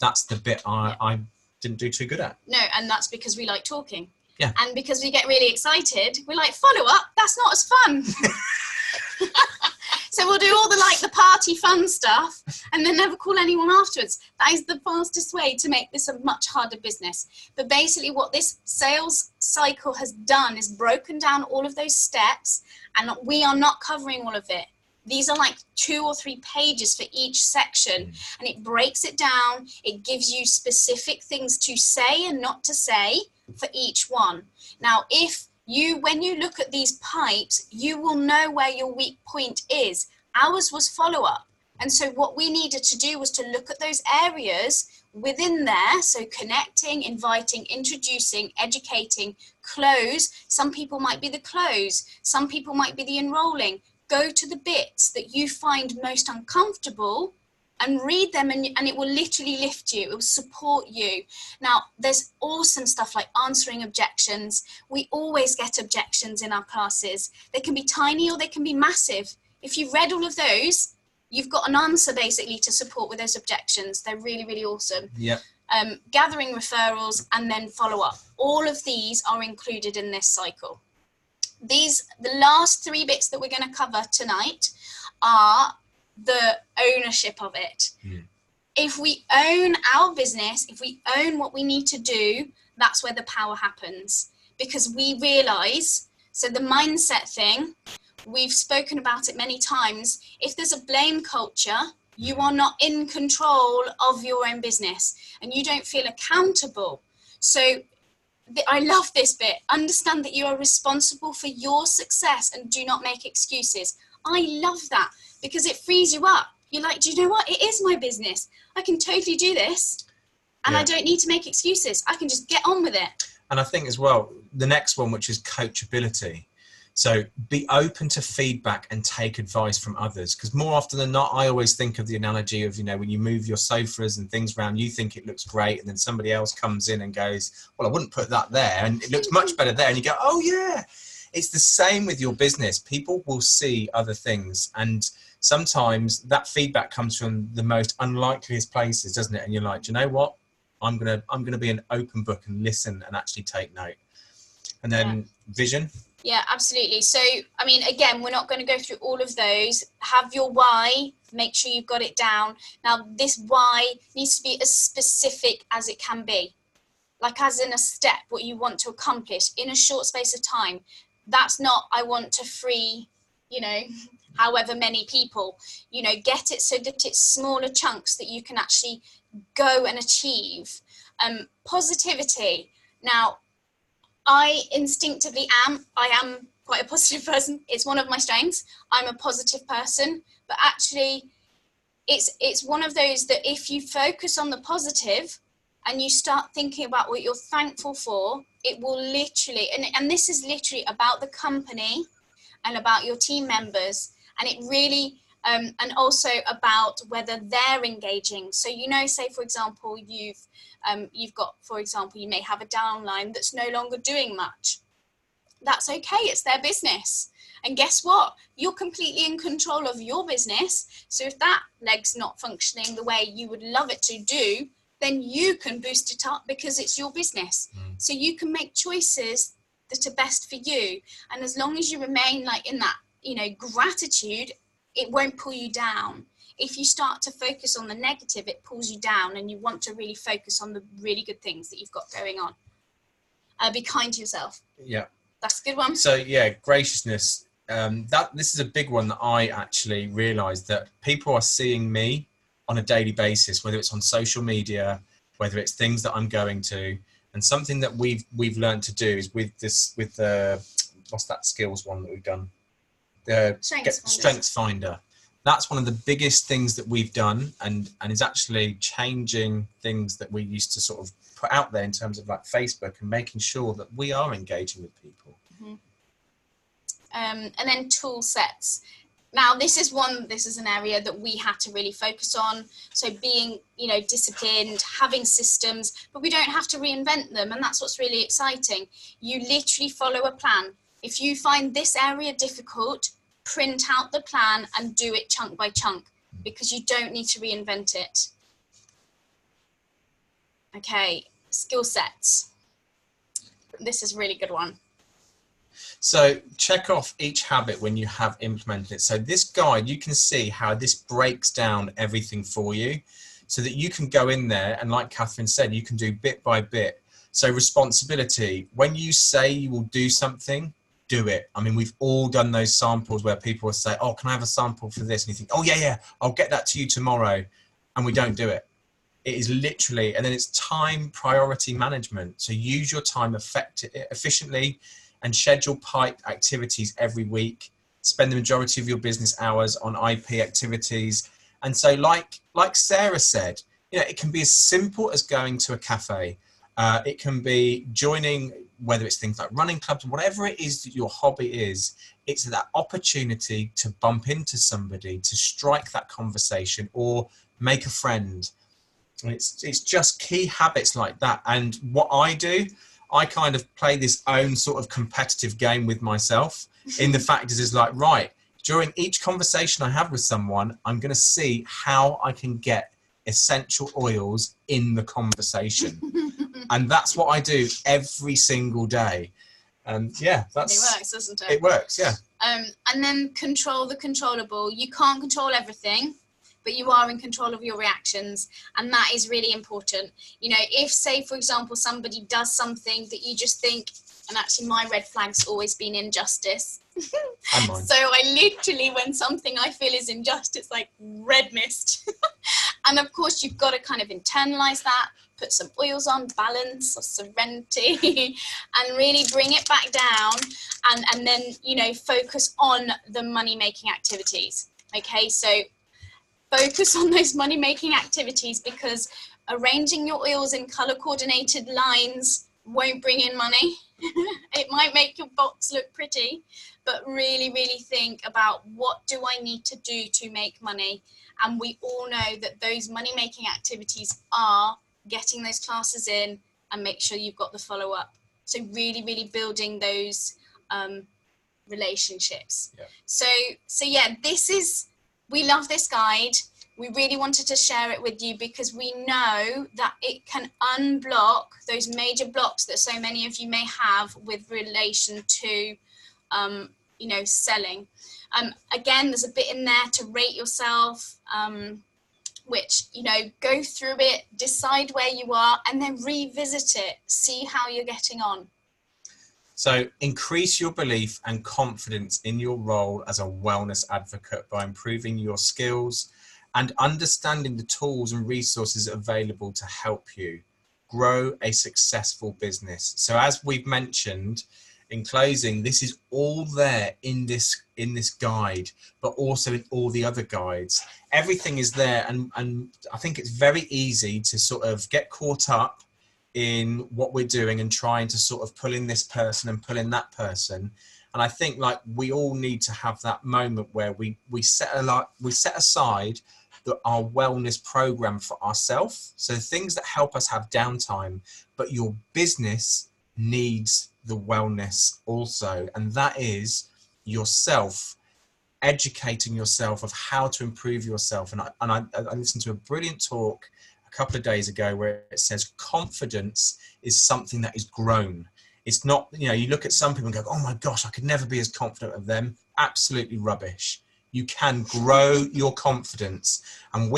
that's the bit I didn't do too good at. No, and that's because we like talking. Yeah. And because we get really excited, we're like, follow up, that's not as fun. So we'll do all the party fun stuff and then never call anyone afterwards. That is the fastest way to make this a much harder business. But basically what this sales cycle has done is broken down all of those steps, and we are not covering all of it. These are like 2 or 3 pages for each section, and it breaks it down. It gives you specific things to say and not to say for each one. Now, when you look at these pipes, you will know where your weak point is. Ours was follow-up. And so what we needed to do was to look at those areas within there. So connecting, inviting, introducing, educating, close. Some people might be the close. Some people might be the enrolling. Go to the bits that you find most uncomfortable and read them, and it will literally lift you. It will support you. Now, there's awesome stuff like answering objections. We always get objections in our classes. They can be tiny or they can be massive. If you've read all of those, you've got an answer basically to support with those objections. They're really, really awesome. Yeah. Gathering referrals and then follow up. All of these are included in this cycle. The last 3 bits that we're going to cover tonight are the ownership of it. If we own our business, if we own what we need to do, that's where the power happens, because we realize, so the mindset thing, we've spoken about it many times. If there's a blame culture, you are not in control of your own business and you don't feel accountable. So I love this bit. Understand that you are responsible for your success and do not make excuses. I love that, because it frees you up. You're like, do you know what? It is my business. I can totally do this, and I don't need to make excuses. I can just get on with it. And I think as well, the next one, which is coachability. So be open to feedback and take advice from others, because more often than not, I always think of the analogy of, when you move your sofas and things around, you think it looks great, and then somebody else comes in and goes, well, I wouldn't put that there, and it looks much better there, and you go, oh yeah. It's the same with your business. People will see other things, and sometimes that feedback comes from the most unlikeliest places, doesn't it? And you're like, do you know what? I'm gonna be an open book and listen and actually take note. And then vision. Yeah, absolutely. So, I mean, again, we're not going to go through all of those. Have your why, make sure you've got it down. Now, this why needs to be as specific as it can be. Like as in a step, what you want to accomplish in a short space of time. That's not, I want to free, however many people. Get it so that it's smaller chunks that you can actually go and achieve. Positivity. Now, I instinctively am quite a positive person. It's one of my strengths. I'm a positive person, but actually it's one of those that if you focus on the positive and you start thinking about what you're thankful for, it will literally, and this is literally about the company and about your team members. And it really, and also about whether they're engaging. So, you know, say, for example, you've got, for example, you may have a downline that's no longer doing much. That's okay. It's their business. And guess what? You're completely in control of your business. So if that leg's not functioning the way you would love it to do, then you can boost it up because it's your business. So you can make choices that are best for you. And as long as you remain like in that, you know, gratitude, it won't pull you down. If you start to focus on the negative, it pulls you down, and you want to really focus on the really good things that you've got going on. Be kind to yourself. Yeah. That's a good one. So yeah, graciousness. This is a big one that I actually realized, that people are seeing me on a daily basis, whether it's on social media, whether it's things that I'm going to. And something that we've learned to do is with the what's that skills one that we've done? The Strengths Finder. That's one of the biggest things that we've done, and is actually changing things that we used to sort of put out there in terms of like Facebook, and making sure that we are engaging with people. And then tool sets. Now, this is an area that we had to really focus on. So being, you know, disciplined, having systems, but we don't have to reinvent them. And that's what's really exciting. You literally follow a plan. If you find this area difficult, print out the plan and do it chunk by chunk, because you don't need to reinvent it. Okay, skill sets. This is a really good one. So check off each habit when you have implemented it. So this guide, you can see how this breaks down everything for you, so that you can go in there and, like Catherine said, you can do bit by bit. So responsibility, when you say you will do something, do it. I mean, we've all done those samples where people will say, oh, can I have a sample for this? And you think, oh yeah, I'll get that to you tomorrow. And we don't do it. It is literally, and then it's time priority management. So use your time efficiently, and schedule pipe activities every week. Spend the majority of your business hours on IP activities. And so like Sarah said, you know, it can be as simple as going to a cafe. It can be joining, whether it's things like running clubs, whatever it is that your hobby is, it's that opportunity to bump into somebody, to strike that conversation or make a friend. And it's just key habits like that. And what I do, I kind of play this own sort of competitive game with myself, in the fact is like, right, during each conversation I have with someone, I'm going to see how I can get essential oils in the conversation. And that's what I do every single day. And yeah, it works, doesn't it? It works, yeah. And then control the controllable. You can't control everything, but you are in control of your reactions, and that is really important. You know, if, say, for example, somebody does something that you just think, and actually my red flag's always been injustice. And mine. So I literally, when something I feel is injustice, like red mist. And of course, you've got to kind of internalize that, put some oils on, balance or serenity, and really bring it back down, and then, you know, focus on the money-making activities. Okay, so focus on those money-making activities, because arranging your oils in color-coordinated lines won't bring in money. It might make your box look pretty, but really, really think about, what do I need to do to make money? And we all know that those money-making activities are getting those classes in, and make sure you've got the follow-up. So really, really building those relationships. Yeah. So yeah, we love this guide. We really wanted to share it with you, because we know that it can unblock those major blocks that so many of you may have with relation to, you know, selling. Again, there's a bit in there to rate yourself, which, you know, go through it, decide where you are, and then revisit it, see how you're getting on. So increase your belief and confidence in your role as a wellness advocate by improving your skills and understanding the tools and resources available to help you grow a successful business. So as we've mentioned in closing, this is all there in this guide, but also in all the other guides. Everything is there, and I think it's very easy to sort of get caught up in what we're doing and trying to sort of pull in this person and pull in that person. And I think like we all need to have that moment where we set aside our wellness program for ourselves. So things that help us have downtime, but your business needs the wellness also. And that is yourself, educating yourself of how to improve yourself. And I listened to a brilliant talk a couple of days ago where it says confidence is something that is grown. It's not, you know, you look at some people and go, oh my gosh, I could never be as confident of them. Absolutely rubbish. You can grow your confidence. And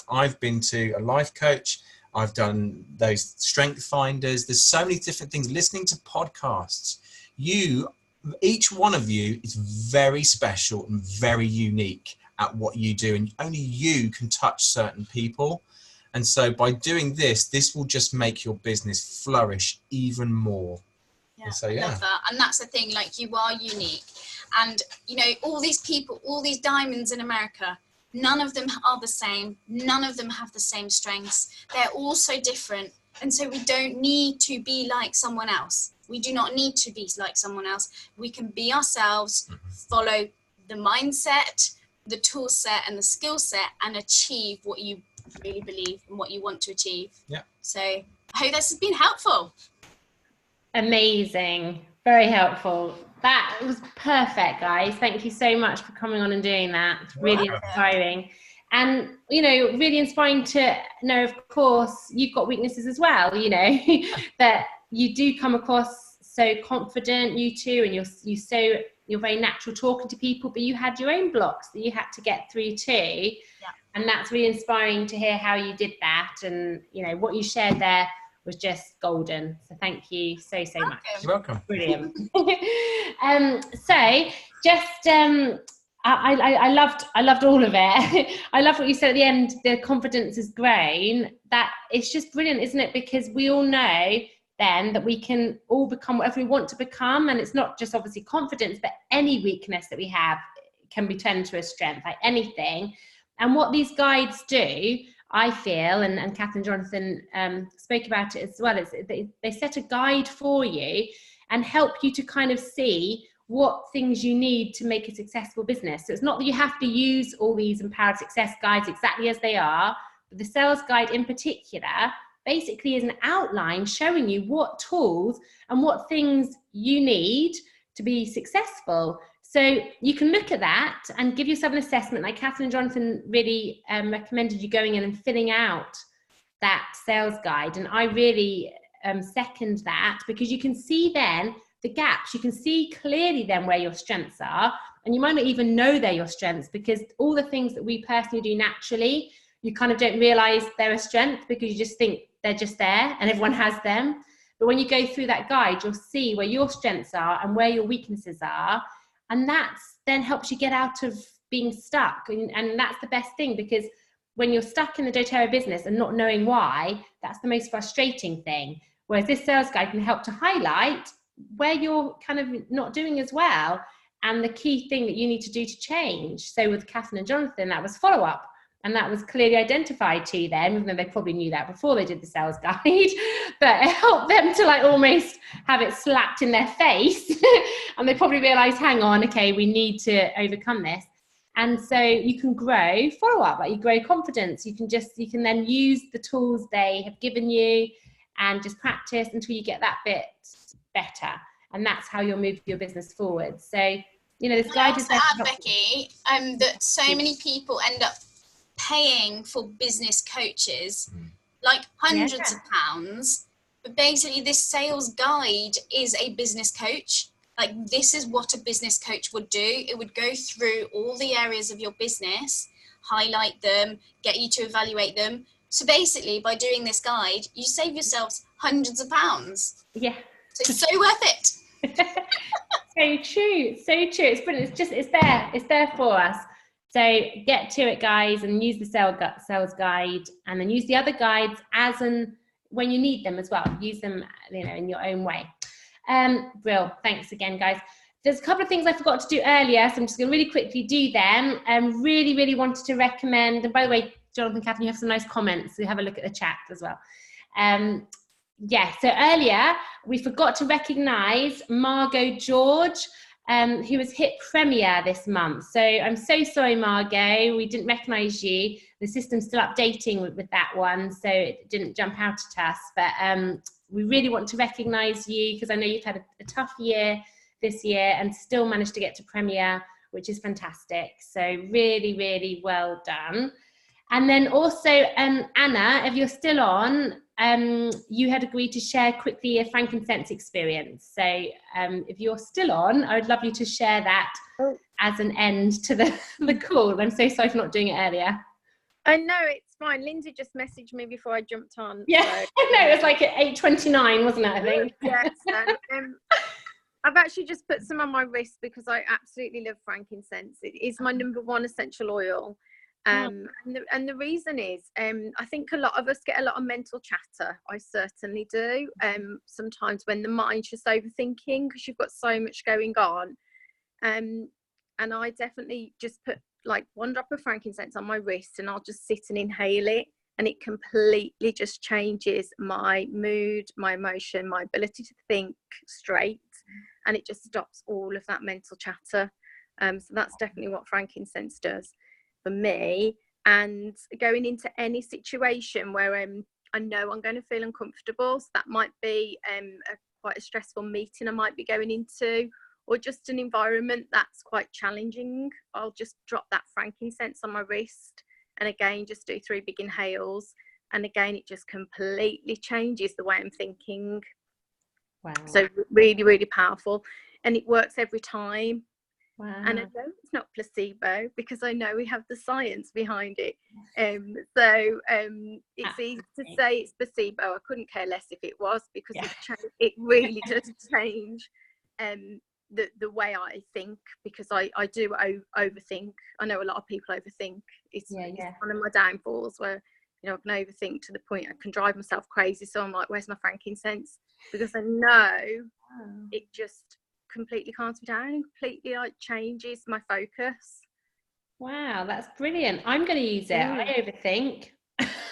I've been to a life coach. I've done those strength finders. There's so many different things, listening to podcasts. Each one of you is very special and very unique at what you do. And only you can touch certain people. And so by doing this will just make your business flourish even more. Yeah, so, I love that. And that's the thing, like, you are unique. And, you know, all these people, all these diamonds in America, none of them are the same. None of them have the same strengths. They're all so different. And so we don't need to be like someone else. We do not need to be like someone else. We can be ourselves, follow the mindset, the tool set and the skill set, and achieve what you really believe and what you want to achieve. Yeah. So I hope this has been helpful. Amazing. Very helpful. That was perfect, guys. Thank you so much for coming on and doing that. It's really inspiring. And, you know, really inspiring to know, of course, you've got weaknesses as well, you know, that you do come across so confident, you too, and you're very natural talking to people, but you had your own blocks that you had to get through too. Yeah. And that's really inspiring to hear how you did that. And, you know, what you shared there was just golden. So thank you so much. You're welcome. Brilliant. So just I loved all of it. I love what you said at the end, the confidence is grown. That it's just brilliant, isn't it? Because we all know then that we can all become whatever we want to become. And it's not just obviously confidence, but any weakness that we have can be turned to a strength, like anything. And what these guides do, I feel, and Kath and Jonathan spoke about it as well, is they set a guide for you and help you to kind of see what things you need to make a successful business. So it's not that you have to use all these Empowered Success guides exactly as they are, but the sales guide in particular basically is an outline showing you what tools and what things you need to be successful. So you can look at that and give yourself an assessment, like Catherine and Jonathan really recommended you going in and filling out that sales guide. And I really second that, because you can see then the gaps. You can see clearly then where your strengths are, and you might not even know they're your strengths, because all the things that we personally do naturally, you kind of don't realize they're a strength because you just think they're just there and everyone has them. But when you go through that guide, you'll see where your strengths are and where your weaknesses are. And that then helps you get out of being stuck. And that's the best thing, because when you're stuck in the doTERRA business and not knowing why, that's the most frustrating thing. Whereas this sales guide can help to highlight where you're kind of not doing as well, and the key thing that you need to do to change. So with Catherine and Jonathan, that was follow-up. And that was clearly identified to them, even though they probably knew that before they did the sales guide, but it helped them to like almost have it slapped in their face. And they probably realized, hang on, okay, we need to overcome this. And so you can grow follow-up, like you grow confidence. You can then use the tools they have given you and just practice until you get that bit better. And that's how you'll move your business forward. So, you know, this guide is there. Becky, that so many people end up paying for business coaches, like hundreds of pounds, but basically this sales guide is a business coach. Like, this is what a business coach would do. It would go through all the areas of your business, highlight them, get you to evaluate them. So basically, by doing this guide, you save yourselves hundreds of pounds. Yeah. So it's so worth it. So true. It's brilliant. It's there for us. So get to it, guys, and use the sales guide, and then use the other guides as and when you need them as well. Use them, you know, in your own way. Brill. Thanks again, guys. There's a couple of things I forgot to do earlier, so I'm just going to really quickly do them. Really wanted to recommend, and by the way, Jonathan, Catherine, you have some nice comments, so have a look at the chat as well. So earlier we forgot to recognise Margot George. who has hit Premiere this month. So I'm so sorry, Margot, we didn't recognise you. The system's still updating with that one, so it didn't jump out at us. But we really want to recognise you because I know you've had a tough year this year and still managed to get to Premiere, which is fantastic. So really, really well done. And then also, Anna, if you're still on, you had agreed to share quickly a frankincense experience. So if you're still on, I would love you to share that as an end to the call. I'm so sorry for not doing it earlier. I know, it's fine. Lindsay just messaged me before I jumped on. Yeah, so. I know, it was like at 8:29, wasn't it, I think? Yes. I've actually just put some on my wrist because I absolutely love frankincense. It is my #1 essential oil. And the reason is, I think a lot of us get a lot of mental chatter. I certainly do. Sometimes when the mind's just overthinking because you've got so much going on. And I definitely just put like 1 drop of frankincense on my wrist and I'll just sit and inhale it. And it completely just changes my mood, my emotion, my ability to think straight. And it just stops all of that mental chatter. So that's definitely what frankincense does for me. And going into any situation where I know I'm going to feel uncomfortable, so that might be quite a stressful meeting I might be going into, or just an environment that's quite challenging, I'll just drop that frankincense on my wrist and again just do 3 big inhales, and again it just completely changes the way I'm thinking. Wow. So really, really powerful, and it works every time. Wow. And I know it's not placebo because I know we have the science behind it. It's easy to say it's placebo. I couldn't care less if it was, because it really does change the way I think, because I do overthink. I know a lot of people overthink. It's one of my downfalls, where I can overthink to the point I can drive myself crazy. So I'm like, where's my frankincense? Because I know it just completely calms me down and completely changes my focus. Wow, that's brilliant. I'm going to use it. I overthink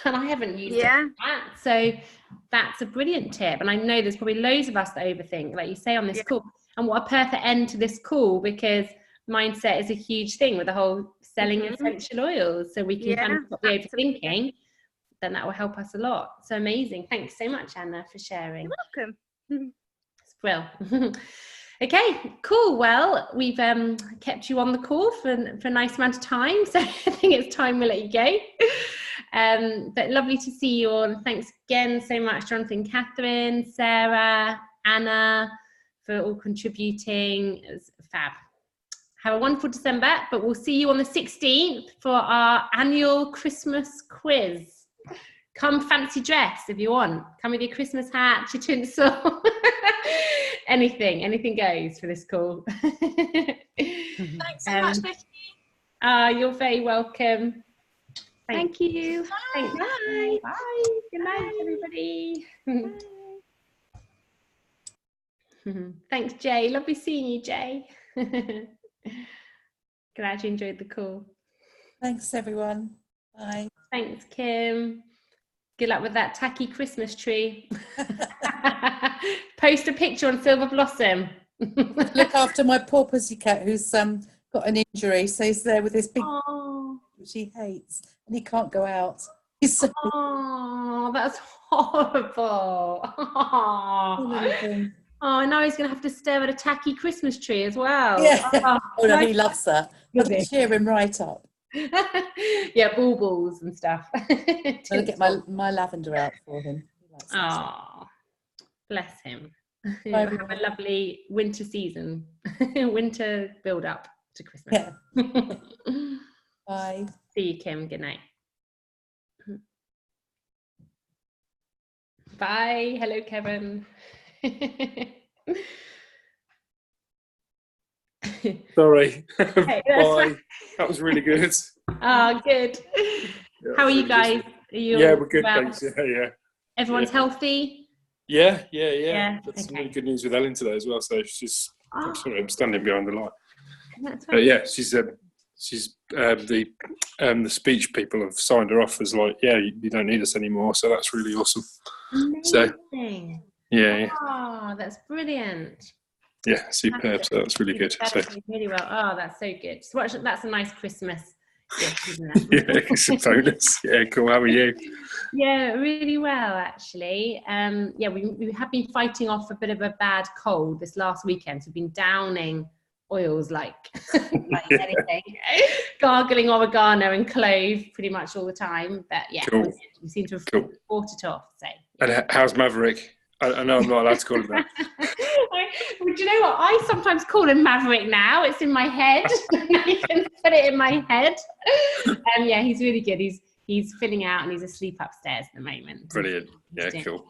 and I haven't used it for that. So that's a brilliant tip. And I know there's probably loads of us that overthink, like you say on this call. And what a perfect end to this call, because mindset is a huge thing with the whole selling essential oils. So we can kind of stop the overthinking. Then that will help us a lot. So amazing. Thanks so much, Anna, for sharing. You're welcome. It's brilliant. Okay, cool. Well, we've kept you on the call for a nice amount of time, so I think it's time we'll let you go. But lovely to see you all. Thanks again so much, Jonathan, Catherine, Sarah, Anna, for all contributing. It was fab. Have a wonderful December, but we'll see you on the 16th for our annual Christmas quiz. Come fancy dress if you want. Come with your Christmas hat, your tinsel. Anything goes for this call. Thanks so much, Becky. You're very welcome. Thank you. Thanks. Bye. Bye. Good night, everybody. Thanks, Jay. Lovely seeing you, Jay. Glad you enjoyed the call. Thanks, everyone. Bye. Thanks, Kim. Good luck with that tacky Christmas tree. Post a picture on Silver Blossom. Look after my poor pussycat who's got an injury, so he's there with this big which he hates, and he can't go out. He's so that's horrible. Oh, now he's going to have to stare at a tacky Christmas tree as well. Yeah. No, he loves that. I'll cheer him right up. Yeah, baubles and stuff. I'll get my lavender out for him. Oh, bless him. Have a lovely winter season. Winter build up to Christmas. Yeah. Bye. See you, Kim. Good night. Bye. Hello, Kevin. Sorry. Hey, Bye. That was really good. Oh, good. Yeah, how are you guys? Are you we're good, well? thanks. Yeah. Everyone's healthy? Yeah. That's some really good news with Ellen today as well. So she's sorry, I'm standing behind the light. That's right. Yeah, she's the speech people have signed her off as like, you don't need us anymore. So that's really awesome. Amazing. So yeah. Oh, that's brilliant. Yeah, superb. So that's really good. So, Really well. Oh, that's so good. So that's a nice Christmas gift, isn't it? yeah, it's a bonus. Yeah, cool. How are you? Yeah, really well, actually. Yeah, we have been fighting off a bit of a bad cold this last weekend. So we've been downing oils like anything, gargling oregano and clove pretty much all the time. But yeah, Cool. we seem to have fought it off. So. And how's Maverick? I know I'm not allowed to call him that. Well, do you know what? I sometimes call him Maverick now. It's in my head. I can put it in my head. Yeah, he's really good. He's filling out and he's asleep upstairs at the moment. Brilliant. Yeah, cool.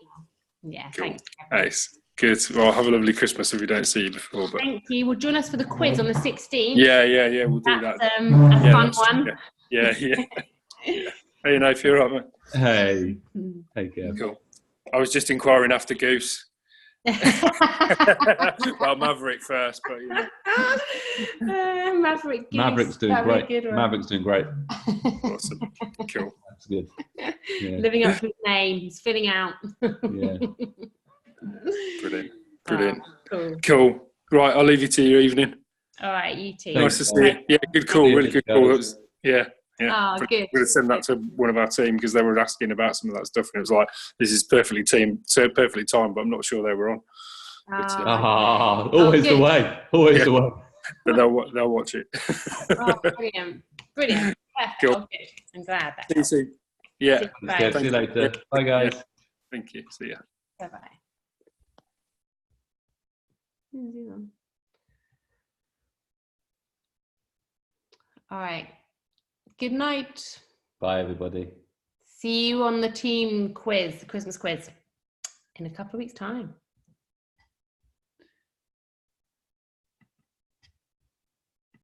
Yeah, cool. thanks. Nice. Good. Well, have a lovely Christmas if we don't see you before. But thank you. Well, join us for the quiz on the 16th. Yeah, we'll do that. A fun one. Yeah. Hey, if you're all right, mate. Hey. Take care. Cool. I was just inquiring after Goose. Well, Maverick first, but Maverick. Goose. Maverick's doing great. Maverick's doing great. Awesome. Cool. That's good. Yeah. Living up to his name. He's filling out. Yeah. Brilliant. Cool. Right, I'll leave you to your evening. All right, you too. Nice to see you. Yeah, good call. Really good call. Yeah. Oh, good. We're going to send that to one of our team because they were asking about some of that stuff, and it was like, this is perfectly timed, but I'm not sure they were on. Always the way. Always the way. But they'll watch it. Oh, brilliant. Cool. Oh, good. I'm glad. See you soon. Yeah. See you later. Bye, guys. Thank you. See ya. Bye-bye. All right. Good night. Bye, everybody. See you on the team quiz, the Christmas quiz, in a couple of weeks' time.